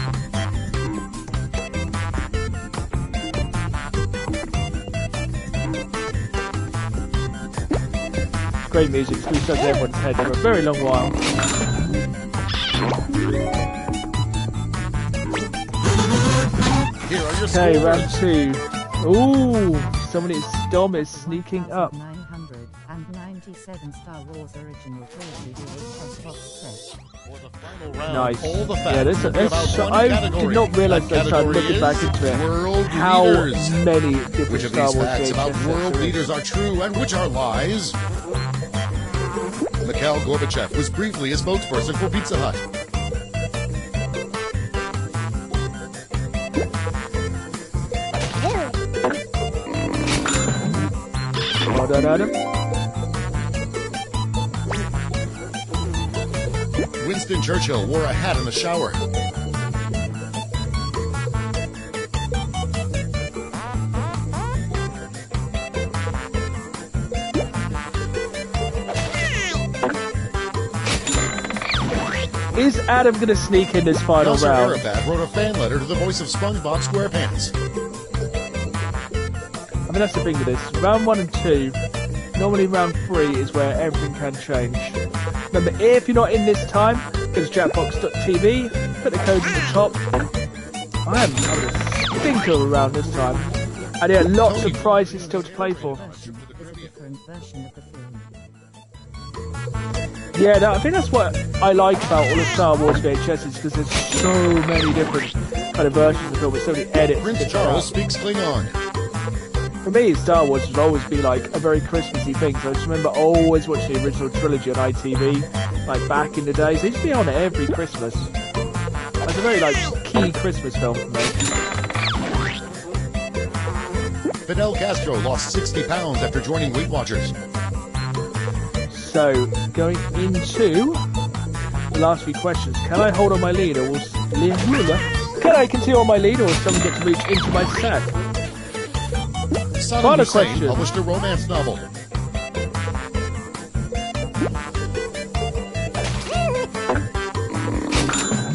great music. It's been stuck in everyone's head for a very long while. Here are your Okay, scores. round 2. Ooh, somebody Dom is sneaking up. 997 Star Wars original trilogy with box set. For the final round, Nice. all the facts Yeah, will be about one I category. did not realise That that I category looking back is into it. World How leaders. many different Which of Star these Wars facts about VHS world sets leaders are true and which are lies? Mikhail Gorbachev was briefly a spokesperson for Pizza Hut. Well done, Adam. Winston Churchill wore a hat in the shower. Is Adam going to sneak in this final Nasser round? Arafat wrote a fan letter to the voice of SpongeBob SquarePants. I mean, that's the thing with this. Round 1 and 2, normally round 3 is where everything can change. Remember, if you're not in this time, go to jackbox.tv, put the code in the top. I am having a stinker around this time. And yeah, lots of prizes still to play for. Version is a different version of the film. Yeah, I think that's what I like about all the Star Wars VHS is because there's so many different kind of versions of the film, with so many edits. Prince and Charles stuff. speaks Klingon. For me, Star Wars will always be like a very Christmassy thing. So I just remember always watching the original trilogy on ITV, like back in the days. They used to be on every Christmas. It's a very like key Christmas film for me. Fidel Castro lost 60 pounds after joining Weight Watchers. So going into the last few questions, can I hold on my lead, or can I continue on my lead, or will someone get to reach into my sack? Saddam Final Hussein question. published a romance novel.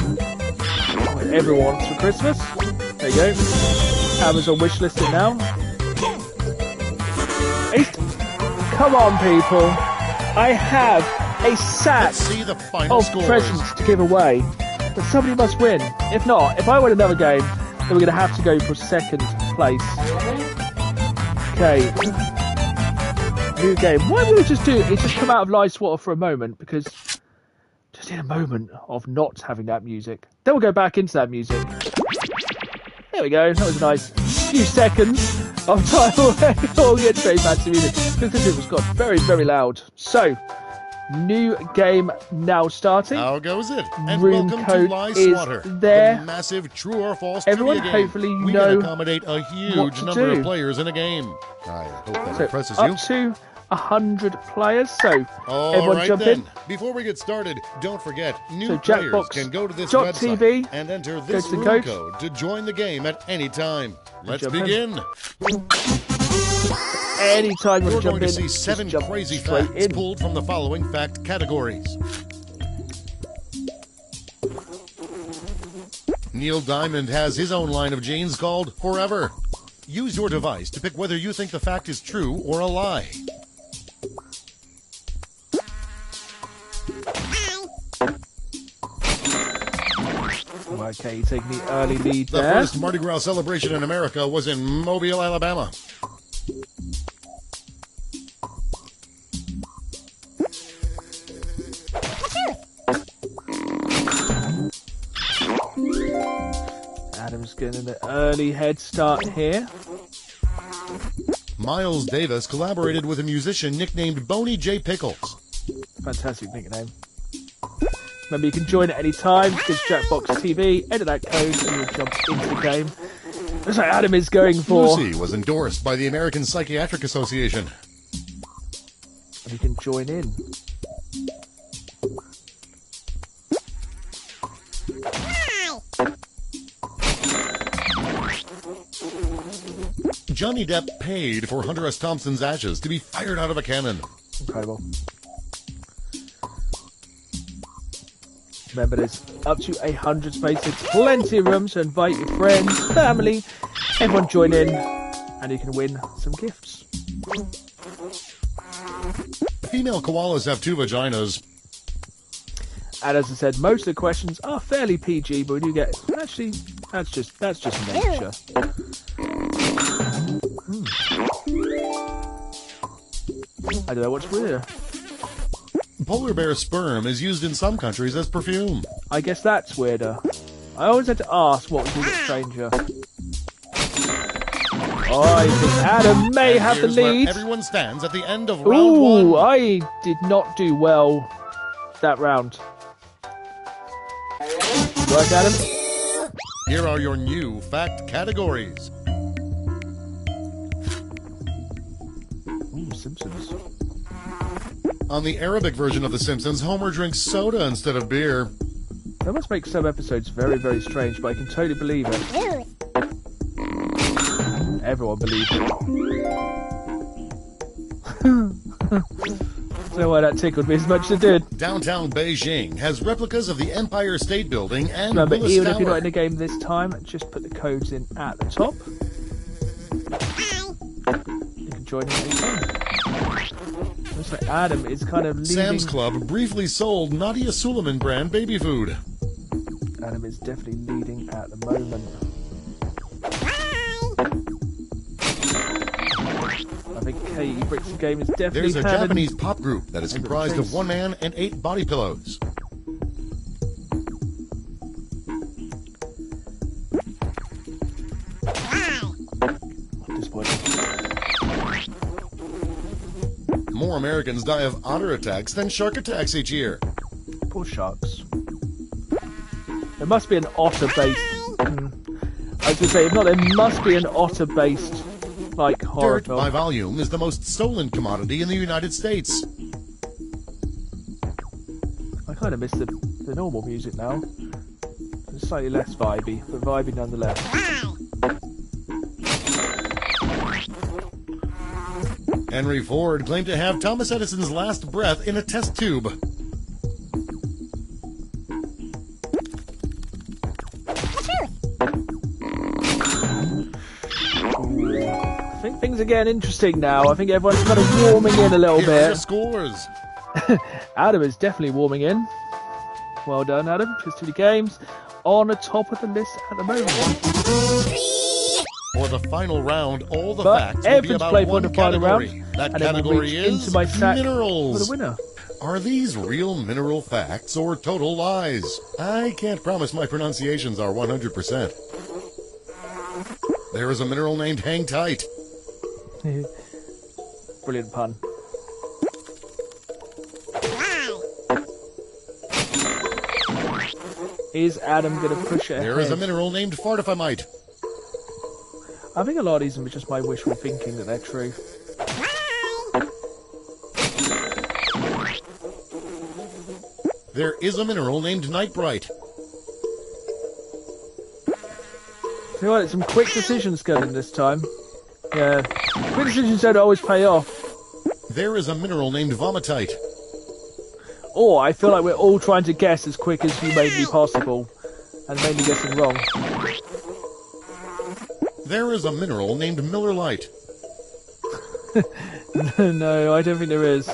What everyone wants for Christmas. There you go. Amazon wishlist it now. Come on, people. I have a sack Let's see the final of scores. presents to give away, but somebody must win. If not, if I win another game, then we're going to have to go for second place. Okay. New game. Why don't we just do it? Just come out of Lie Swatter for a moment, because just in a moment of not having that music. Then we'll go back into that music. There we go. That was a nice few seconds of time away. We'll get straight back to music, because this was got very, very loud. So, new game now starting. How goes it? And Room welcome code to Lie is Swatter, there. the massive true or false Everyone, trivia game. hopefully you we know can accommodate a huge what to number do. of players in a game. I hope that So impresses you. up to 100 players. So All everyone right jump then. in. Before we get started, don't forget, new So players Jackbox can go to this dot website TV, and enter this to the room code. code to join the game at any time. Let's jump in. begin. Anytime you You're want to going jump to in, see 7 just jump crazy straight facts in. pulled from the following fact categories. Neil Diamond has his own line of jeans called Forever. Use your device to pick whether you think the fact is true or a lie. Okay, you take the early lead The there. first Mardi Gras celebration in America was in Mobile, Alabama. Adam's getting an early head start here. Miles Davis collaborated with a musician nicknamed Boney J. Pickles. Fantastic nickname. Remember, you can join at any time. Just Jackbox TV, enter that code, and you'll jump into the game. Looks like Adam is going for. Lucy was endorsed by the American Psychiatric Association. And you can join in. Johnny Depp paid for Hunter S. Thompson's ashes to be fired out of a cannon. Incredible. Remember, there's up to 100 spaces, plenty of room, so invite your friends, family, everyone join in, and you can win some gifts. female koalas have 2 vaginas. And as I said, most of the questions are fairly PG, but we do get... Actually, that's just nature. I don't know what's weirder. Polar bear sperm is used in some countries as perfume. I guess that's weirder. I always had to ask what was a bit stranger. Oh, I think Adam may have the Here's where lead. everyone stands at the end of round 1. I did not do well that round. Work, Adam. Here are your new fact categories. Ooh, Simpsons. On the Arabic version of The Simpsons, Homer drinks soda instead of beer. That must make some episodes very, very strange, but I can totally believe it. Everyone believes it. I don't know why that tickled me as much as it did. Downtown Beijing has replicas of the Empire State Building and Remember, Willis even Tower. if you're not in the game this time, just put the codes in at the top. You can join in anytime. Looks like Adam is kind of leading. Sam's Club briefly sold Nadia Suleiman brand baby food. Adam is definitely leading at the moment. I think Katie Bricks Game is definitely There's a having... Japanese pop group that is comprised of 1 man and 8 body pillows. More Americans die of otter attacks than shark attacks each year. Poor sharks. There must be an otter-based... I was going to say, if not, there must be an otter-based, like, horror Dirt, film. by volume, is the most stolen commodity in the United States. I kind of miss the normal music now. It's slightly less vibey, but vibey nonetheless. Henry Ford claimed to have Thomas Edison's last breath in a test tube. I think things are getting interesting now. I think everyone's kind of warming in a little Here are your bit. scores. Adam is definitely warming in. Well done, Adam. Just 2 games on the top of the list at the moment. For the final round, all the But facts will be Evans about played for one the final category. round, That and then we'll category reach is into my sack minerals. for the winner. Are these real mineral facts or total lies? I can't promise my pronunciations are 100%. There is a mineral named Hang Tight. Brilliant pun. Is Adam going to push it ahead? There is a mineral named Fartifamite. I think a lot of these are just my wishful thinking that they're true. There is a mineral named Night Bright. You know what? Some quick decisions going this time. Yeah, quick decisions don't always pay off. There is a mineral named Vomitite. Or I feel like we're all trying to guess as quick as humanly possible, and mainly guessing wrong. There is a mineral named Miller Lite. No, I don't think there is.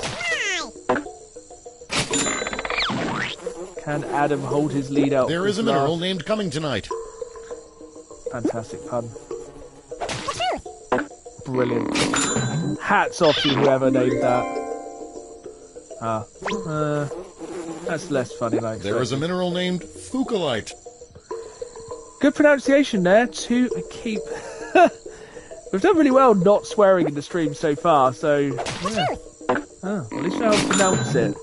Can Adam hold his lead out? There is a mineral named Coming Tonight. Fantastic pun. Brilliant. Hats off to whoever named that. That's less funny like There is a mineral named Fucolite. Good pronunciation there to keep. We've done really well not swearing in the stream so far, so yeah. At least I know how to pronounce it.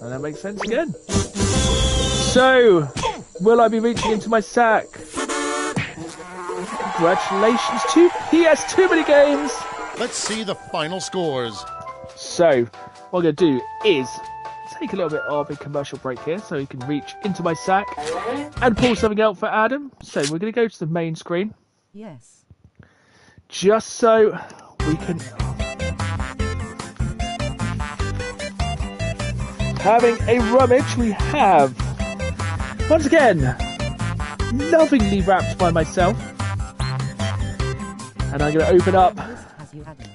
And that makes sense again. So, will I be reaching into my sack? Congratulations to PS Too Many Games! Let's see the final scores. So, what I'm going to do is take a little bit of a commercial break here so you can reach into my sack and pull something out for Adam. So, we're going to go to the main screen. Yes. Just so we can... Having a rummage, we have, once again, lovingly wrapped by myself. And I'm going to open up As you had them.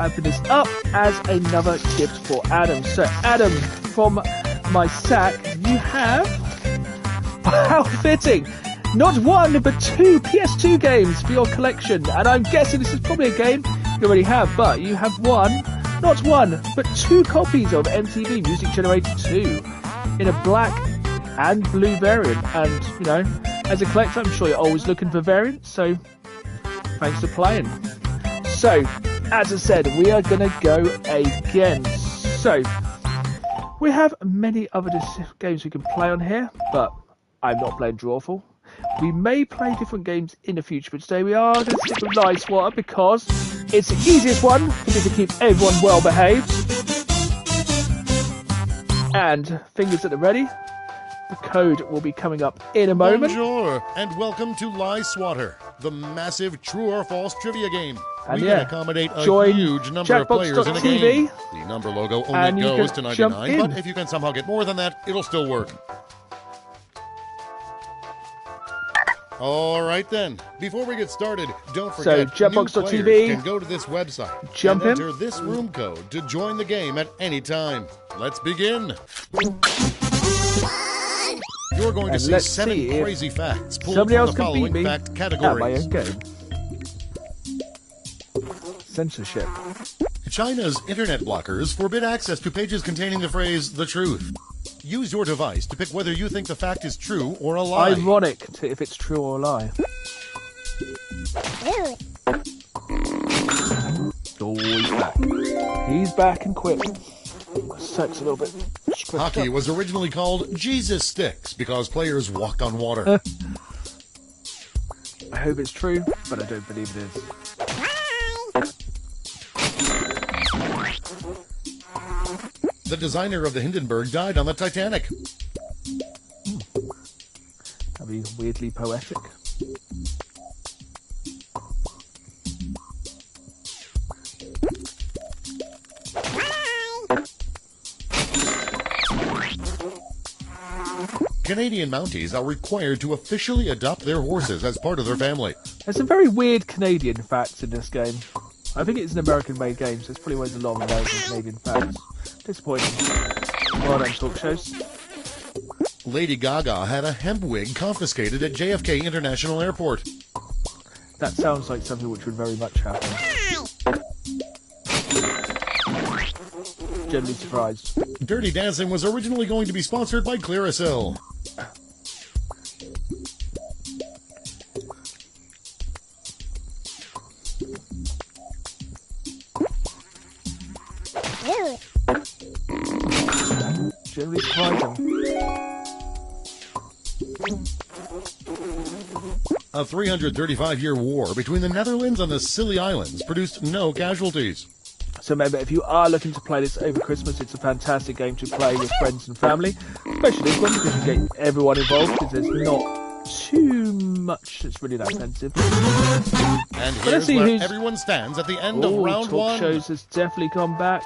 open this up as another gift for Adam. So, Adam, from my sack, you have, how fitting, not one but two PS2 games for your collection. And I'm guessing this is probably a game you already have, but you have not one, but two copies of MTV Music Generator 2 in a black and blue variant. And, you know, as a collector, I'm sure you're always looking for variants, so thanks for playing. So, as I said, we are going to go again. So, we have many other games we can play on here, but I'm not playing Drawful. We may play different games in the future, but today we are going to stick with Lie Swatter because it's the easiest one for me to keep everyone well behaved. And fingers at the ready. The code will be coming up in a moment. Bonjour, and welcome to Lie Swatter, the massive true or false trivia game. And we can accommodate a huge number of players in a game. The number logo only goes to 99, but if you can somehow get more than that, it'll still work. All right then. Before we get started, don't forget new players can go to this website and enter this room code to join the game at any time. Let's begin. You're going to see 7 crazy facts pulled from the following fact categories. My own game. Censorship. China's internet blockers forbid access to pages containing the phrase "the truth." Use your device to pick whether you think the fact is true or a lie. Ironic if it's true or a lie. Oh, he's back. He's back and quick. Sucks a little bit. Hockey was originally called Jesus Sticks because players walked on water. I hope it's true, but I don't believe it is. The designer of the Hindenburg died on the Titanic. That'd be weirdly poetic. Canadian Mounties are required to officially adopt their horses as part of their family. There's some very weird Canadian facts in this game. I think it's an American-made game, so there's probably always a lot of American Canadian facts. Disappointing. Well done, talk shows. Lady Gaga had a hemp wig confiscated at JFK International Airport. That sounds like something which would very much happen. Generally surprised. Dirty Dancing was originally going to be sponsored by Clearasil. Generally surprising. A 335-year war between the Netherlands and the Scilly Islands produced no casualties. So remember, if you are looking to play this over Christmas, it's a fantastic game to play with friends and family. Especially this one, because you get everyone involved, because there's not too much that's really that offensive. And here's where everyone stands at the end of round one. Talk shows has definitely gone back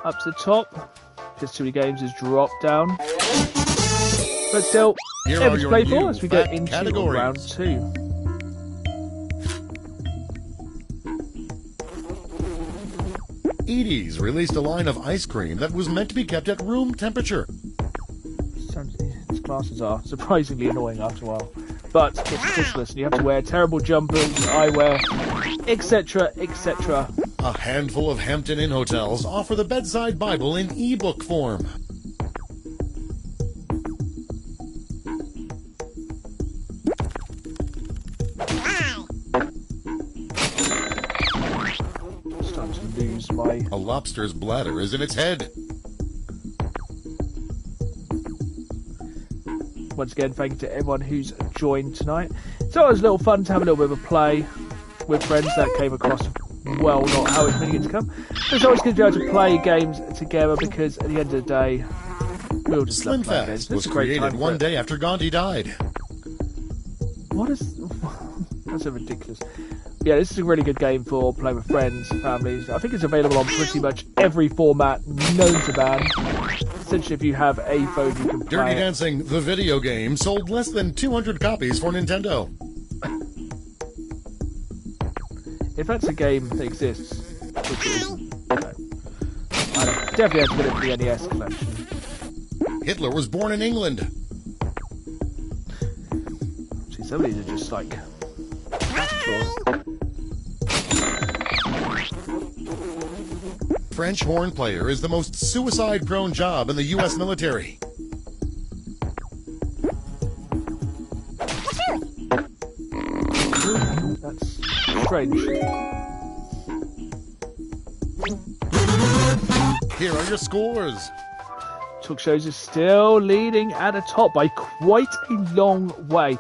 up to the top. Just too many games has dropped down. But still, able to play for as we go into round two. Edie's released a line of ice cream that was meant to be kept at room temperature. Its glasses are surprisingly annoying after a while. But it's Christmas and you have to wear terrible jumpers, eyewear, etc., etc. A handful of Hampton Inn hotels offer the bedside Bible in e-book form. A lobster's bladder is in its head. Once again, thank you to everyone who's joined tonight. It's always a little fun to have a little bit of a play with friends. That came across well, not how it's meaning it to come. But it's always good to be able to play games together because at the end of the day, we'll just love playing games. was created one day after Gandhi died. What is... That's so ridiculous. Yeah, this is a really good game for playing with friends, families. I think it's available on pretty much every format known to ban. Essentially, if you have a phone, you can play Dirty Dancing, the video game, sold less than 200 copies for Nintendo. If that's a game that exists, which is, I definitely have to get it for the NES collection. Hitler was born in England. See, some of these are just like natural. French horn player is the most suicide-prone job in the U.S. military. That's strange. Here are your scores. Talk shows is still leading at the top by quite a long way.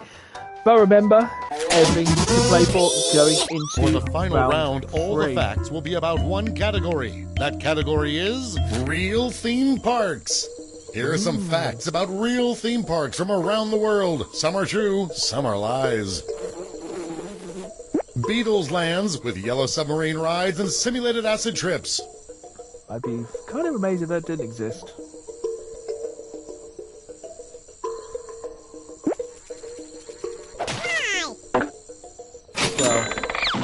But remember, everything to play for going into For the final round, all the three. facts will be about one category. That category is real theme parks. Here are some facts about real theme parks from around the world. Some are true, some are lies. Beatles lands with yellow submarine rides and simulated acid trips. I'd be kind of amazed if that didn't exist. Well,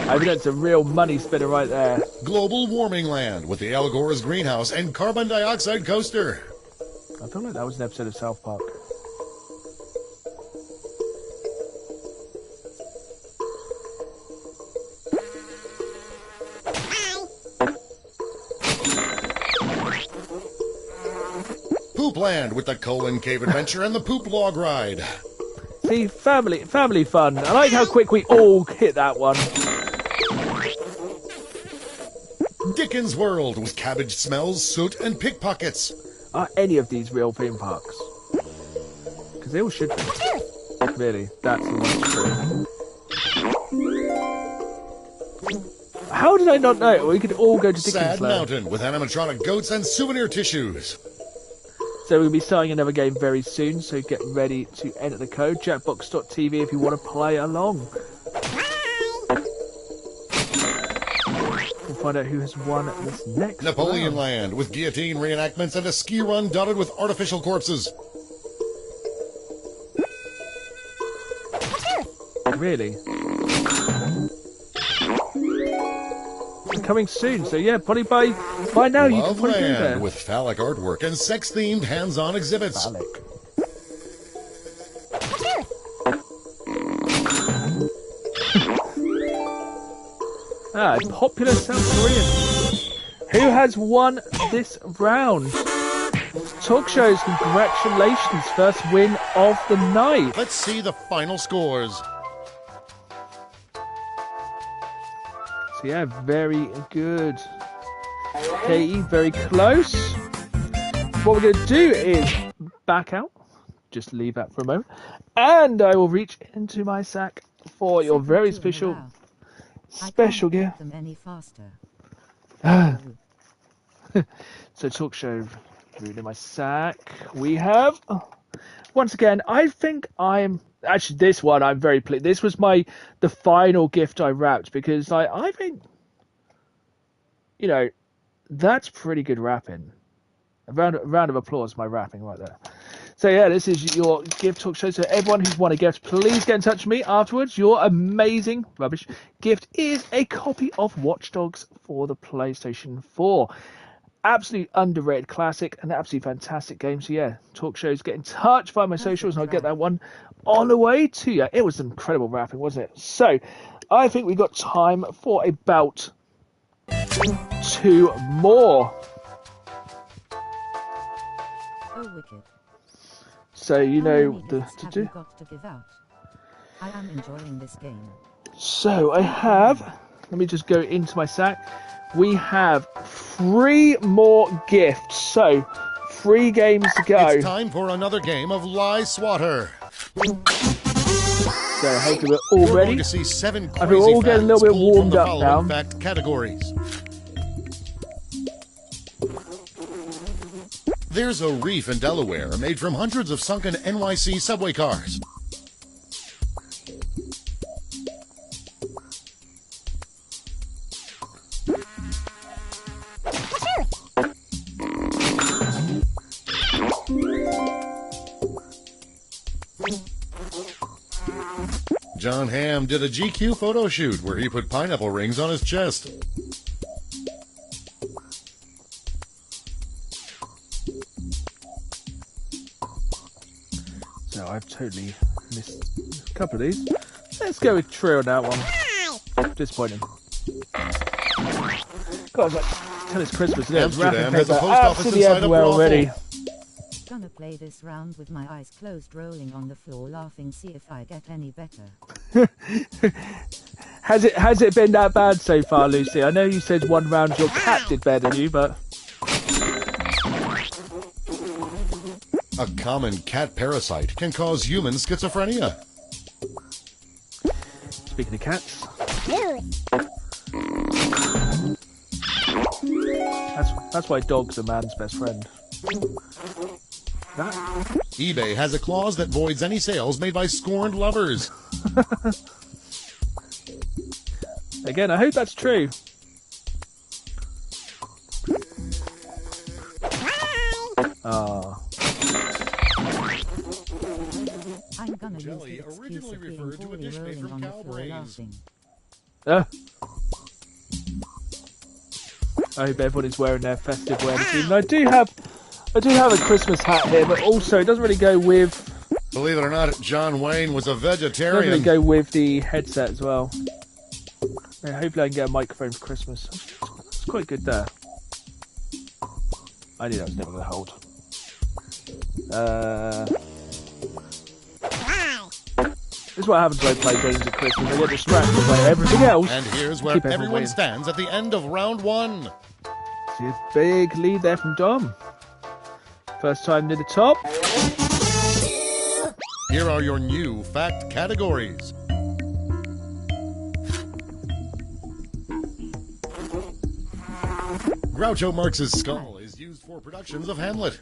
I think that's a real money spinner right there. Global warming land with the Al Gore's greenhouse and carbon dioxide coaster. I feel like that was an episode of South Park. Poop land with the Colon Cave Adventure and the Poop Log Ride. See, family fun. I like how quick we all hit that one. Dickens World with cabbage smells, soot, and pickpockets. Are any of these real theme parks? Because they all should be. Really, that's the one that's true. How did I not know? We could all go to Dickens Sad Land. Mountain with animatronic goats and souvenir tissues. So we'll be starting another game very soon, so get ready to enter the code, jackbox.tv, if you want to play along. We'll find out who has won this next Napoleon round. Land with guillotine reenactments and a ski run dotted with artificial corpses. Really? Coming soon, so yeah, probably by now you can Love probably go there. Land with phallic artwork and sex-themed hands-on exhibits. Phallic. Popular South Korean. Who has won this round? Talk shows, congratulations, first win of the night. Let's see the final scores. So yeah, very good. Katie, very close. What we're going to do is back out. Just leave that for a moment. And I will reach into my sack for your very special gift. Them any faster. So talk show, read in my sack. We have, once again, I think actually this one I'm very pleased. This was the final gift I wrapped because I think, that's pretty good wrapping. A round of applause, my wrapping right there. So yeah, this is your gift talk show. So everyone who's won a gift, please get in touch with me afterwards. Your amazing rubbish gift is a copy of Watch Dogs for the PlayStation 4. Absolutely underrated classic, an absolutely fantastic game. So yeah, talk shows, get in touch via my socials and I'll get that one on the way to you. It was incredible wrapping, wasn't it? So I think we got time for about 2 more. Oh, wicked. So How many the gifts to have do. you got to give out? I am enjoying this game. So I have, let me just go into my sack. We have 3 more gifts. So 3 games to go. It's time for another game of Lie Swatter. So hopefully we're all We're ready. going to see 7 I think crazy we're all getting a little facts bit pulled from warmed the up following now. fact categories. There's a reef in Delaware made from hundreds of sunken NYC subway cars. John Hamm did a GQ photo shoot where he put pineapple rings on his chest. No, I've totally missed a couple of these. Let's go with True on that one. Disappointing. God, like, tell it's Christmas, isn't it? Amsterdam has a post office absolutely inside a everywhere brothel. already. Gonna play this round with my eyes closed, rolling on the floor, laughing, see if I get any better. Has it been that bad so far, Lucy? I know you said one round your cat did better than you, but A common cat parasite can cause human schizophrenia. speaking of cats, that's why dog's a man's best friend. That eBay has a clause that voids any sales made by scorned lovers. again, I hope that's true. Ah. I'm gonna Jelly use the excuse originally of being referred to a poorly dish made rolling from on the cow floor, brains. laughing. I hope everyone is wearing their festive wear this evening. I do have a Christmas hat here, but also it doesn't really go with. Believe it or not, John Wayne was a Doesn't really vegetarian. go with the headset as well. Yeah, hopefully I can get a microphone for Christmas. It's quite good there. I knew that was never going to hold. This is what happens when I play games at Christmas. I get distracted by everything else. And here's where Keep everyone everyone waiting. stands at the end of round one. See a big lead there from Dom. First time near the top. Here are your new fact categories. Groucho Marx's skull is used for productions of Hamlet.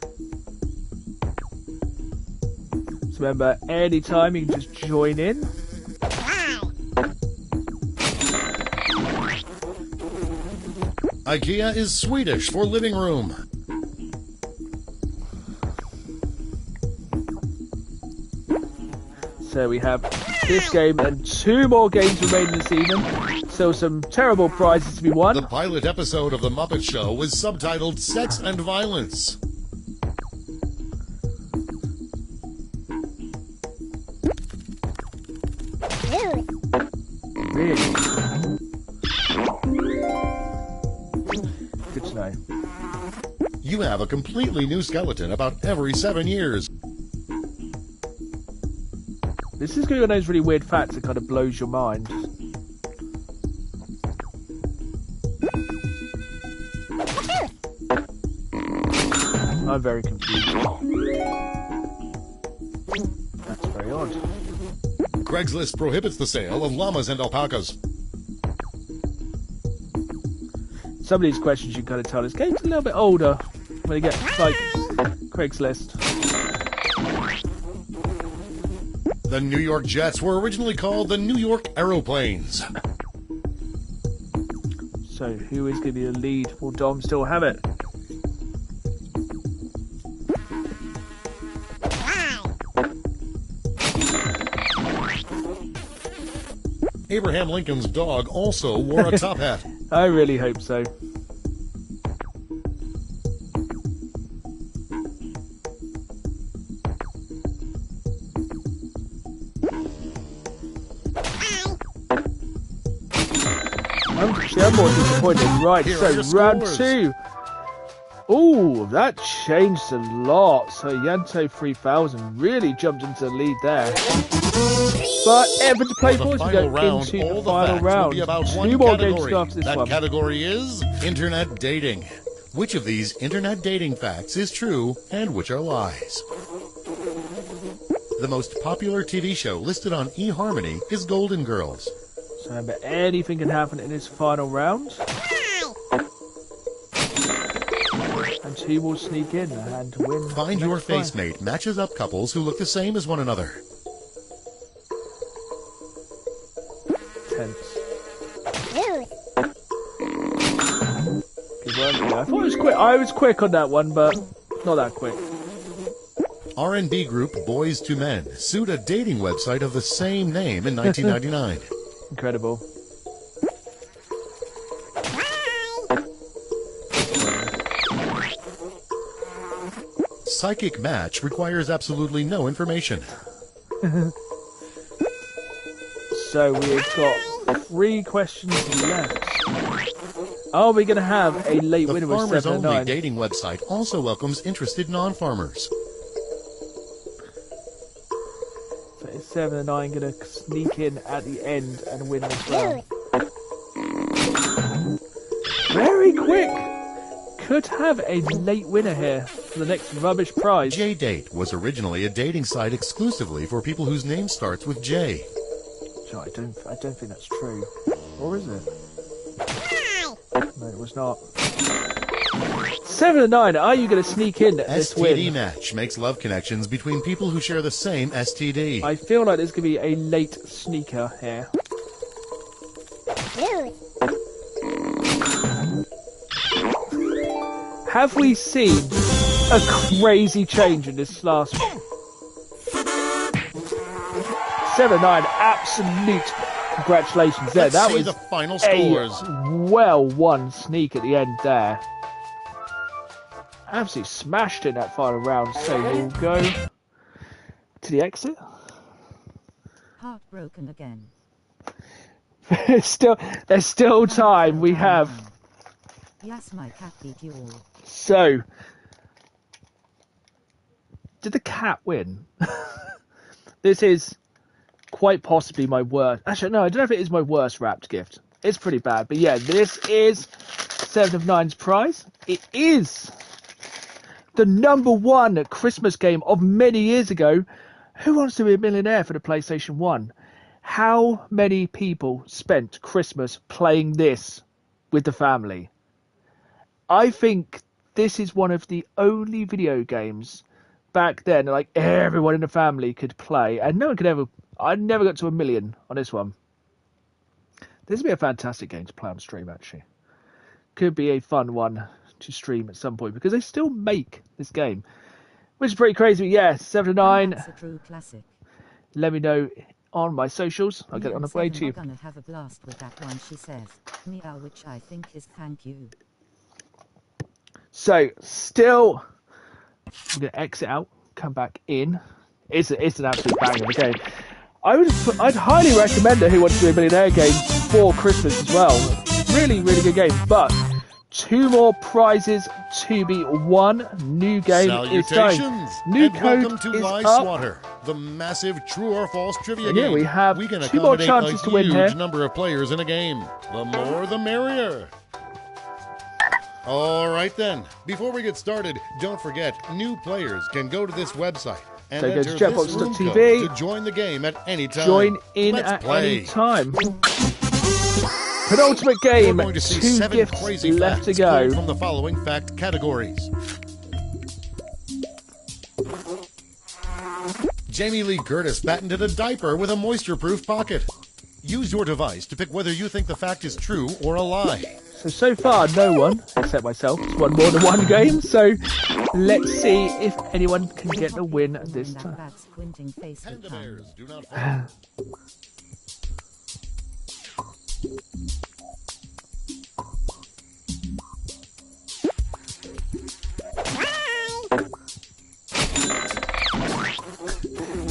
So remember, anytime you can just join in. IKEA is Swedish for living room. So we have this game and two more games remaining this evening. Still some terrible prizes to be won. The pilot episode of The Muppet Show was subtitled Sex and Violence. Really? Good to know. You have a completely new skeleton about every 7 years. This is going to be one of those really weird facts that kind of blows your mind. I'm very confused. That's very odd. Craigslist prohibits the sale of llamas and alpacas. Some of these questions you can kind of tell this game's a little bit older when you get like Craigslist. The New York Jets were originally called the New York Aeroplanes. So who is going to be the lead? Will Dom still have it? Abraham Lincoln's dog also wore a top hat. I really hope so. I'm more disappointed. Right, Here are so your round scores. 2. Ooh, that changed a lot. So Yanto 3000 really jumped into the lead there. But everything to play For for the as we go final round, into all the the final facts will round. be about 2 one more games category. after this That one. category is Internet Dating. Which of these Internet dating facts is true and which are lies? The most popular TV show listed on eHarmony is Golden Girls. So remember, anything can happen in this final round. And 2 will sneak in and win. Find the Your next five. Face Mate matches up couples who look the same as one another. Tense. Good work, yeah. I thought it was quick. I was quick on that one, but not that quick. R&B group Boys to Men sued a dating website of the same name in 1999. Incredible. Psychic Match requires absolutely no information. So we've got 3 questions left. Are we going to have a late winner with The 7 and farmers-only 9? dating website also welcomes interested non-farmers. So is 7 and 9 going to sneak in at the end and win as well? Very quick! Could have a late winner here for the next rubbish prize. JDate was originally a dating site exclusively for people whose name starts with J. I don't think that's true. Or is it? No, it was not. 7 and 9, are you going to sneak in this STD win? Match makes love connections between people who share the same STD. I feel like there's going to be a late sneaker here. Have we seen a crazy change in this last 7 and 9? Absolute congratulations there. Let's That see was the final scores. a well won sneak at the end there. Absolutely smashed in that final round. So we'll go to the exit. Heartbroken again. there's still time. We have. Yes, my cat beat you all. So, did the cat win? This is quite possibly my worst. Actually, no, I don't know if it is my worst wrapped gift. It's pretty bad. But yeah, this is 7 of 9's prize. It is the #1 Christmas game of many years ago. Who Wants to Be a Millionaire for the PlayStation 1? How many people spent Christmas playing this with the family? I think this is one of the only video games back then, like everyone in the family could play, and no one could ever. I never got to 1 million on this one. This would be a fantastic game to play on stream, actually. Could be a fun one to stream at some point because they still make this game, which is pretty crazy. But yeah, 7 to 9. That's a true classic. Let me know on my socials. I'll get it on the way to you. I'm gonna have a blast with that one, she says. Meow, which I think is thank you. So, still, I'm going to exit out, come back in. It's an absolute banger of a game. I'd highly recommend a Who Wants to Be a Millionaire game for Christmas as well. Really, really good game. But 2 more prizes to be won. New game is going. Salutations! New and code welcome to is Lie up. Swatter, the massive true or false trivia And game. yeah, we have can 2 more accommodate chances a to win huge here. number of players in a game. The more, the merrier. All right then. Before we get started, don't forget, new players can go to this website and So go to enter this room jetbox.tv. code to join the game at any time. Join in Let's at play. any time. Penultimate game. We're going to see 2 7 gifts crazy left to facts go. pulled from the following fact categories. Jamie Lee Curtis patented a diaper with a moisture-proof pocket. Use your device to pick whether you think the fact is true or a lie. So far, no one, except myself, has won more than 1 game. So let's see if anyone can get the win this That time. bad squinting face Panda will come. bears do not fall.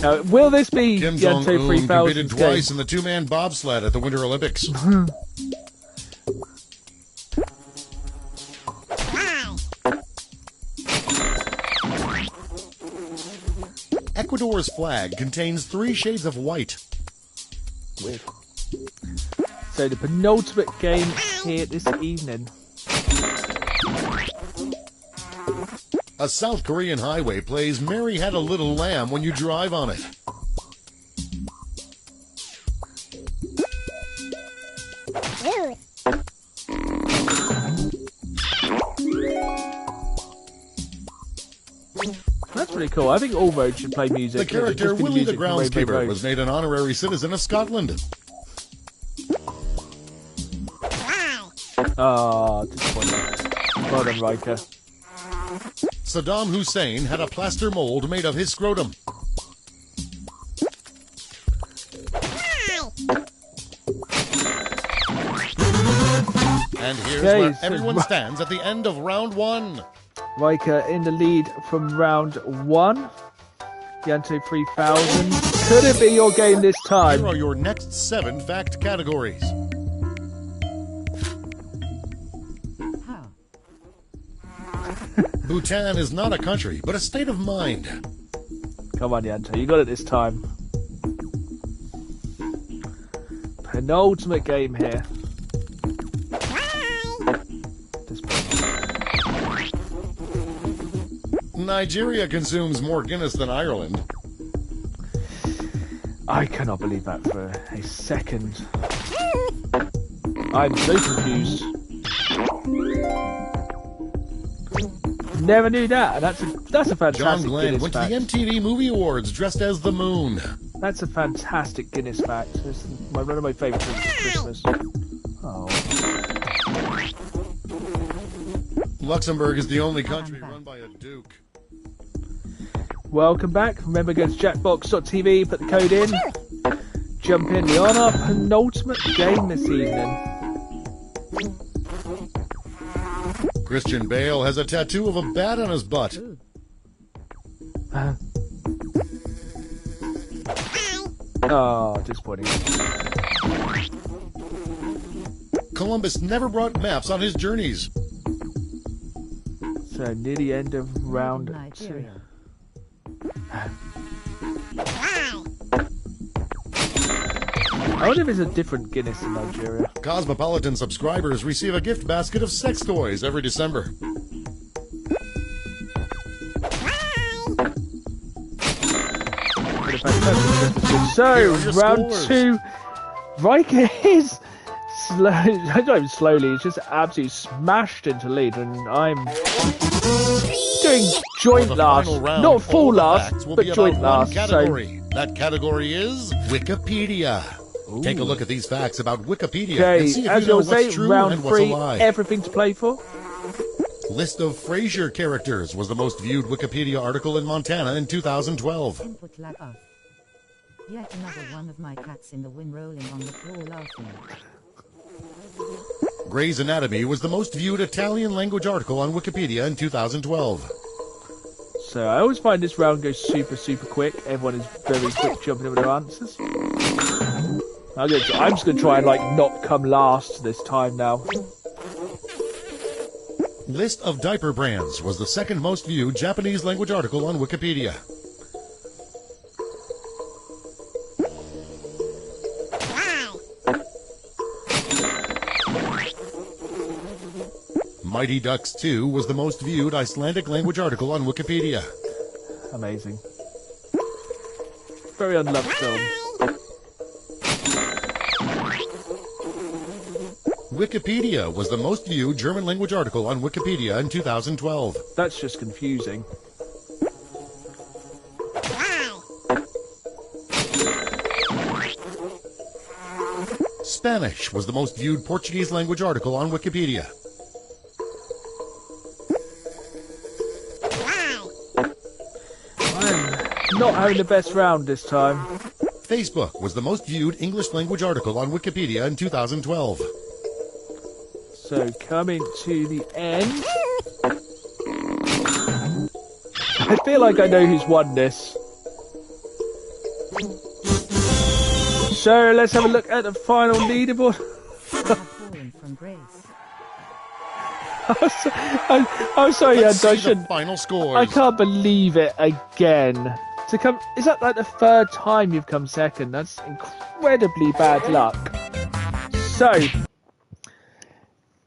Now, will this be Kim Yanto Jong-un 3000's competed game? twice in the 2-man bobsled at the Winter Olympics. Ecuador's flag contains 3 shades of white. Weird. So the penultimate game here this evening. A South Korean highway plays Mary Had a Little Lamb when you drive on it. That's pretty cool. I think all roads should play music. The character Just be Willie the music from Rainbow Groundskeeper Road. was made an honorary citizen of Scotland. Ah, disappointing. Well done, Riker. Saddam Hussein had a plaster mold made of his scrotum. And here's Okay, where so everyone stands at the end of round 1. Riker in the lead from round 1. Yanto 3000. Could it be your game this time? Here are your next 7 fact categories. How? Bhutan is not a country, but a state of mind. Come on, Yanto, you got it this time. Penultimate game here. Nigeria consumes more Guinness than Ireland. I cannot believe that for a second. I'm so confused. Never knew that. That's a fantastic John Glenn Guinness went fact. to the MTV Movie Awards dressed as the moon. That's a fantastic Guinness fact. It's one of my favourite things at Christmas. Oh. Luxembourg is the only country run by a duke. Welcome back. Remember, go to jackbox.tv, put the code in, jump in. We're on our penultimate game this evening. Christian Bale has a tattoo of a bat on his butt. Oh, disappointing. Columbus never brought maps on his journeys. So, near the end of round 2. Nigeria. I wonder if there's a different Guinness in Nigeria. Cosmopolitan subscribers receive a gift basket of sex toys every December. So, round 2. Riker is slow. Not even slowly, it's just absolutely smashed into lead, and I'm doing joint last. Round, Not full last, facts will but be joint about one last. category. That category is Wikipedia. Ooh. Take a look at these facts about Wikipedia Okay, and see if as you know you'll say, what's true round and what's a 3, lie. everything to play for. List of Frasier characters was the most viewed Wikipedia article in Montana in 2012. Input lag off. Yet another one of my cats in the wind rolling on the floor laughing. Grey's Anatomy was the most viewed Italian language article on Wikipedia in 2012. So I always find this round goes super, super quick. Everyone is very quick jumping in with their answers. I'm just going to try and not come last this time now. List of diaper brands was the second most viewed Japanese language article on Wikipedia. Mighty Ducks 2 was the most viewed Icelandic language article on Wikipedia. Amazing. Very unloved film. Wikipedia was the most viewed German language article on Wikipedia in 2012. That's just confusing. Spanish was the most viewed Portuguese language article on Wikipedia. I'm not having the best round this time. Facebook was the most viewed English language article on Wikipedia in 2012. So coming to the end. I feel like I know who's won this. So let's have a look at the final leaderboard. Fallen from grace. I'm sorry, Let's Ant, I see the shouldn't. final scores. I can't believe it again. To come, is that like the third time you've come second? That's incredibly bad luck. So,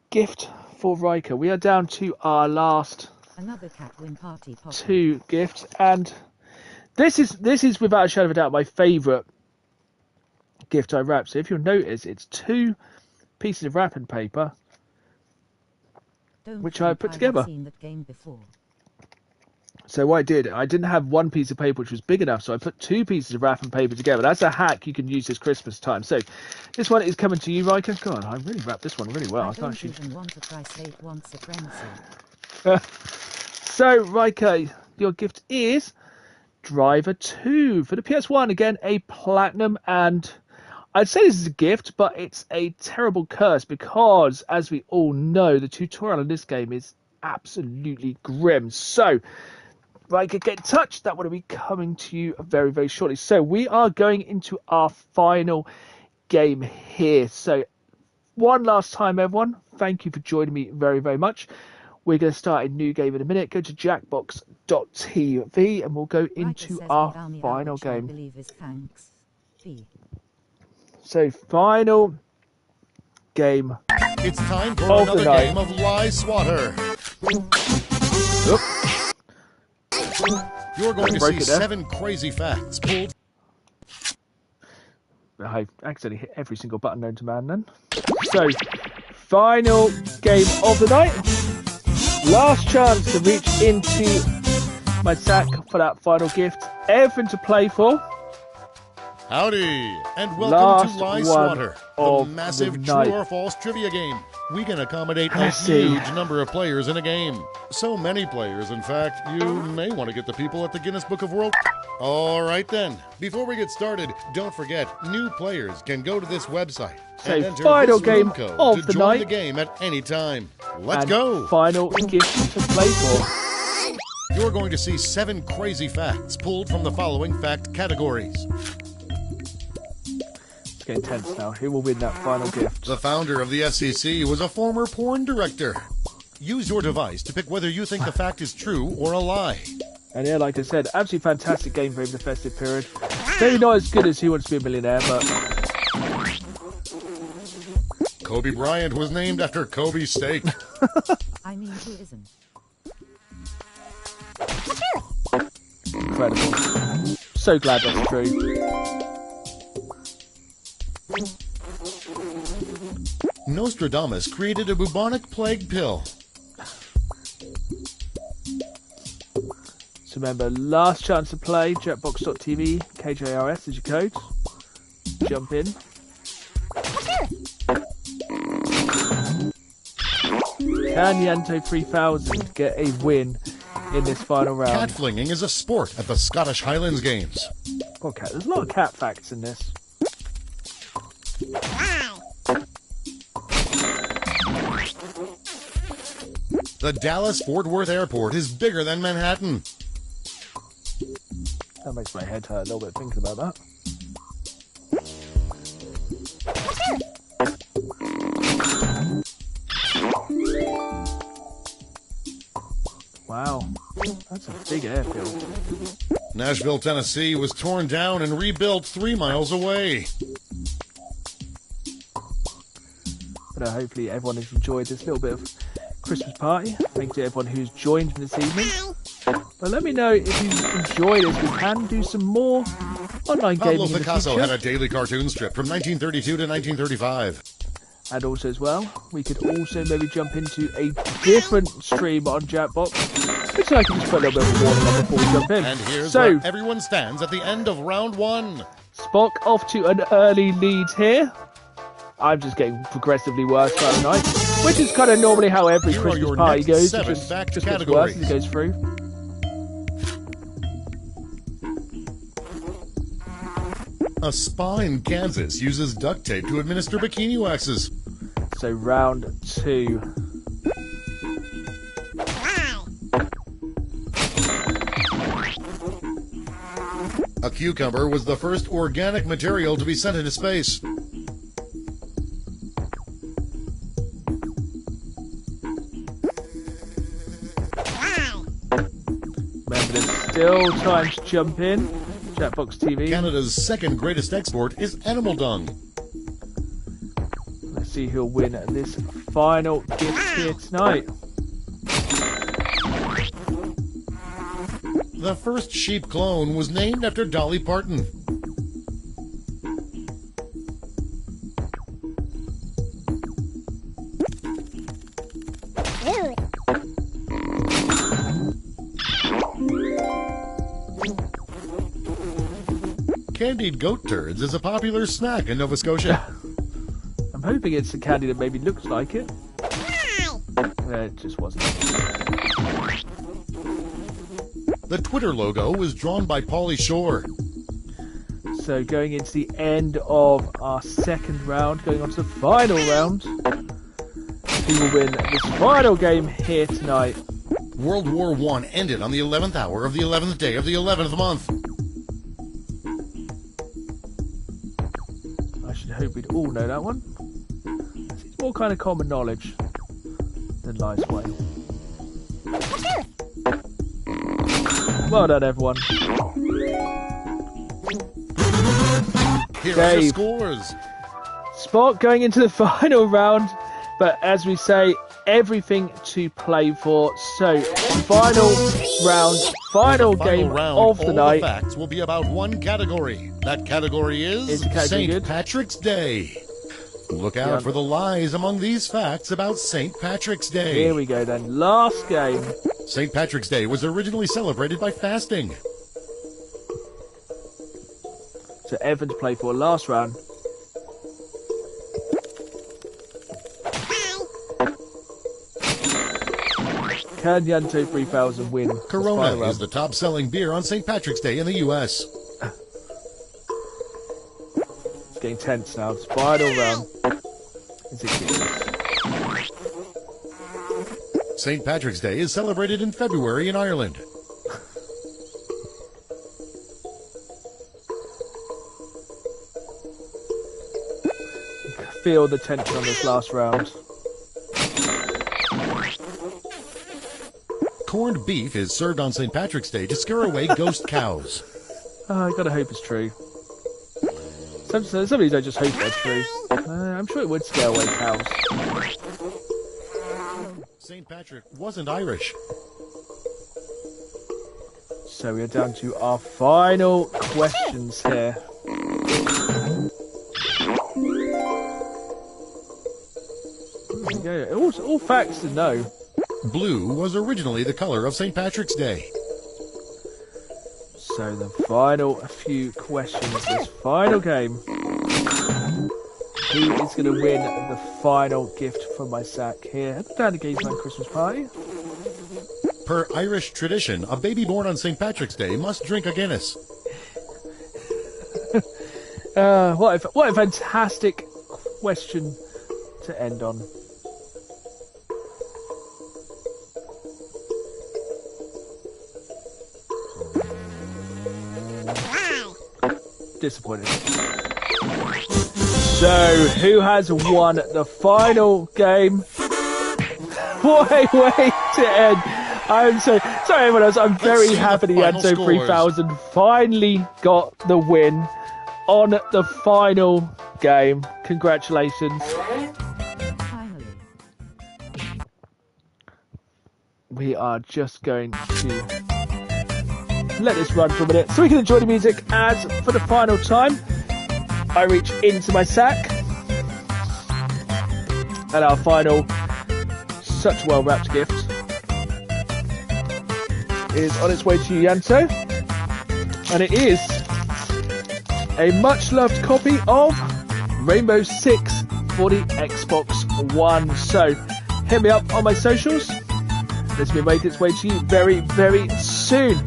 gift for Riker. We are down to our last Another cat win party pop. 2 gifts, and this is without a shadow of a doubt my favourite gift I wrap. So if you'll notice, it's 2 pieces of wrapping paper, Don't which I think put I've together. seen that game before. So what I did, I didn't have 1 piece of paper which was big enough, so I put 2 pieces of wrapping paper together. That's a hack you can use this Christmas time. So this one is coming to you, Riker. God, I really wrapped this one really well. I can't don't shoot. even want to try say it once supremacy. So Riker, your gift is Driver 2 for the PS1. Again, a platinum, and I'd say this is a gift, but it's a terrible curse because, as we all know, the tutorial in this game is absolutely grim. So right, get in touch. That will be coming to you very, very shortly. So we are going into our final game here. So one last time, everyone, thank you for joining me very, very much. We're going to start a new game in a minute. Go to jackbox.tv and we'll go into our final game. I believe is thanks. So final game. It's time for another game of Lie Swatter. You're going to see 7 crazy facts pulled. I accidentally hit every single button known to man then. So, final game of the night. Last chance to reach into my sack for that final gift. Everything to play for. Howdy, and welcome to Lie Swatter, the massive the true or false trivia game. We can accommodate a huge number of players in a game. So many players, in fact, you may want to get the people at the Guinness Book of World. All right then, before we get started, don't forget, new players can go to this website and enter final this game code of to the join night. the game at any time. Let's And go. final gift to play for. You're going to see 7 crazy facts pulled from the following fact categories. It's getting tense now. Who will win that final gift? The founder of the SEC was a former porn director. Use your device to pick whether you think the fact is true or a lie. And yeah, like I said, absolutely fantastic game for the festive period. Maybe not as good as Who Wants to Be a Millionaire, but... Kobe Bryant was named after Kobe steak. I mean, who isn't? Incredible. So glad that's true. Nostradamus created a bubonic plague pill. So remember, last chance to play, jackbox.tv, KJRS is your code. Jump in. Can Yanto 3000 get a win in this final round? Cat flinging is a sport at the Scottish Highlands Games. Okay, there's a lot of cat facts in this. The Dallas-Fort Worth Airport is bigger than Manhattan. That makes my head hurt a little bit thinking about that. Wow, that's a big airfield. Nashville, Tennessee was torn down and rebuilt 3 miles away. But hopefully everyone has enjoyed this little bit of Christmas party. Thank you to everyone who's joined this evening. But let me know if you enjoyed this. We can do some more online gaming Pablo in the Picasso future. had a daily cartoon strip from 1932 to 1935. And also as well, we could also maybe jump into a different stream on Jackbox, which I can just put a little bit of warning on before we jump in. And here's so, where everyone stands at the end of round 1. Spock off to an early lead here. I'm just getting progressively worse throughout the night, which is kind of normally how every Here are Christmas your party next goes. 7 It just fact gets worse categories. as it goes through. A spa in Kansas uses duct tape to administer bikini waxes. So round 2. A cucumber was the first organic material to be sent into space. Remember, there's still time to jump in. Jackbox TV. Canada's second greatest export is animal dung. Let's see who'll win this final gift here tonight. The first sheep clone was named after Dolly Parton. Candied goat turds is a popular snack in Nova Scotia. I'm hoping it's a candy that maybe looks like it. It just wasn't. The Twitter logo was drawn by Pauly Shore. So going into the end of our second round, going on to the final round. Who will win this final game here tonight? World War I ended on the 11th hour of the 11th day of the 11th month. I should hope we'd all know that one. It's more kind of common knowledge than Lie Swatter. Well done, everyone. Here are the scores. Spot going into the final round, but as we say, everything to play for. So, final round, final game round, of the night. The facts will be about one category. That category is St. Patrick's Day. Look out for the lies among these facts about St. Patrick's Day. Here we go then. Last game. St. Patrick's Day was originally celebrated by fasting. So Evan to play for last round. Can Yanto 3000 win? Corona is the top-selling beer on St. Patrick's Day in the U.S. It's getting tense now. It's final round. Is it St. Patrick's Day is celebrated in February in Ireland. Feel the tension on this last round. Corned beef is served on St. Patrick's Day to scare away ghost cows. I gotta hope it's true. Some of these I just hope they're true. I'm sure it would scare away cows. St. Patrick wasn't Irish. So we are down to our final questions here. There we go. All facts to know. Blue was originally the color of St. Patrick's Day. So the final few questions, this final game. Who is going to win the final gift from my sack here at the Down the Games Man Christmas party? Per Irish tradition, a baby born on St. Patrick's Day must drink a Guinness. What a fantastic question to end on. Disappointed. So, who has won the final game? What a way to end. I'm so sorry, everyone else. I'm very happy the Yanto 3000 finally got the win on the final game. Congratulations. Finally. We are just going to let this run for a minute so we can enjoy the music as for the final time I reach into my sack and our final such well wrapped gift is on its way to you, Yanto, and it is a much loved copy of Rainbow Six for the Xbox One. So hit me up on my socials. This will be made its way to you very, very soon.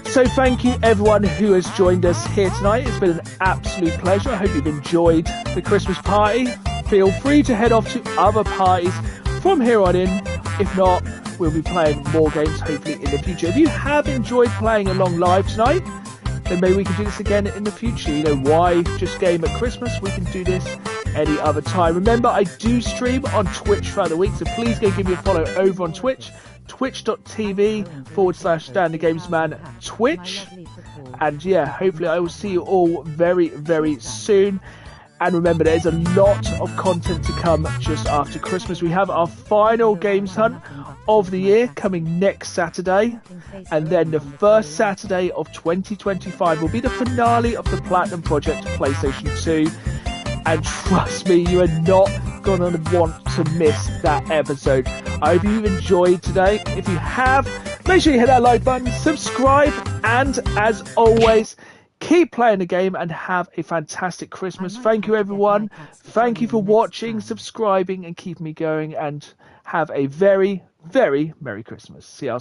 So thank you everyone who has joined us here tonight. It's been an absolute pleasure. I hope you've enjoyed the Christmas party. Feel free to head off to other parties from here on in. If not, we'll be playing more games hopefully in the future. If you have enjoyed playing along live tonight, then maybe we can do this again in the future. You know, why just game at Christmas? We can do this any other time. Remember, I do stream on Twitch throughout the week, so please go give me a follow over on Twitch. twitch.tv/StanleyGamesMan Twitch. And yeah, hopefully I will see you all very, very soon. And remember, there's a lot of content to come just after Christmas. We have our final games hunt of the year coming next Saturday. And then the first Saturday of 2025 will be the finale of the Platinum Project PlayStation 2. And trust me, you are not going to want to miss that episode. I hope you've enjoyed today. If you have, make sure you hit that like button, subscribe, and as always, keep playing the game and have a fantastic Christmas. Thank you, everyone. Thank you for watching, subscribing, and keeping me going. And have a very, very Merry Christmas. See you.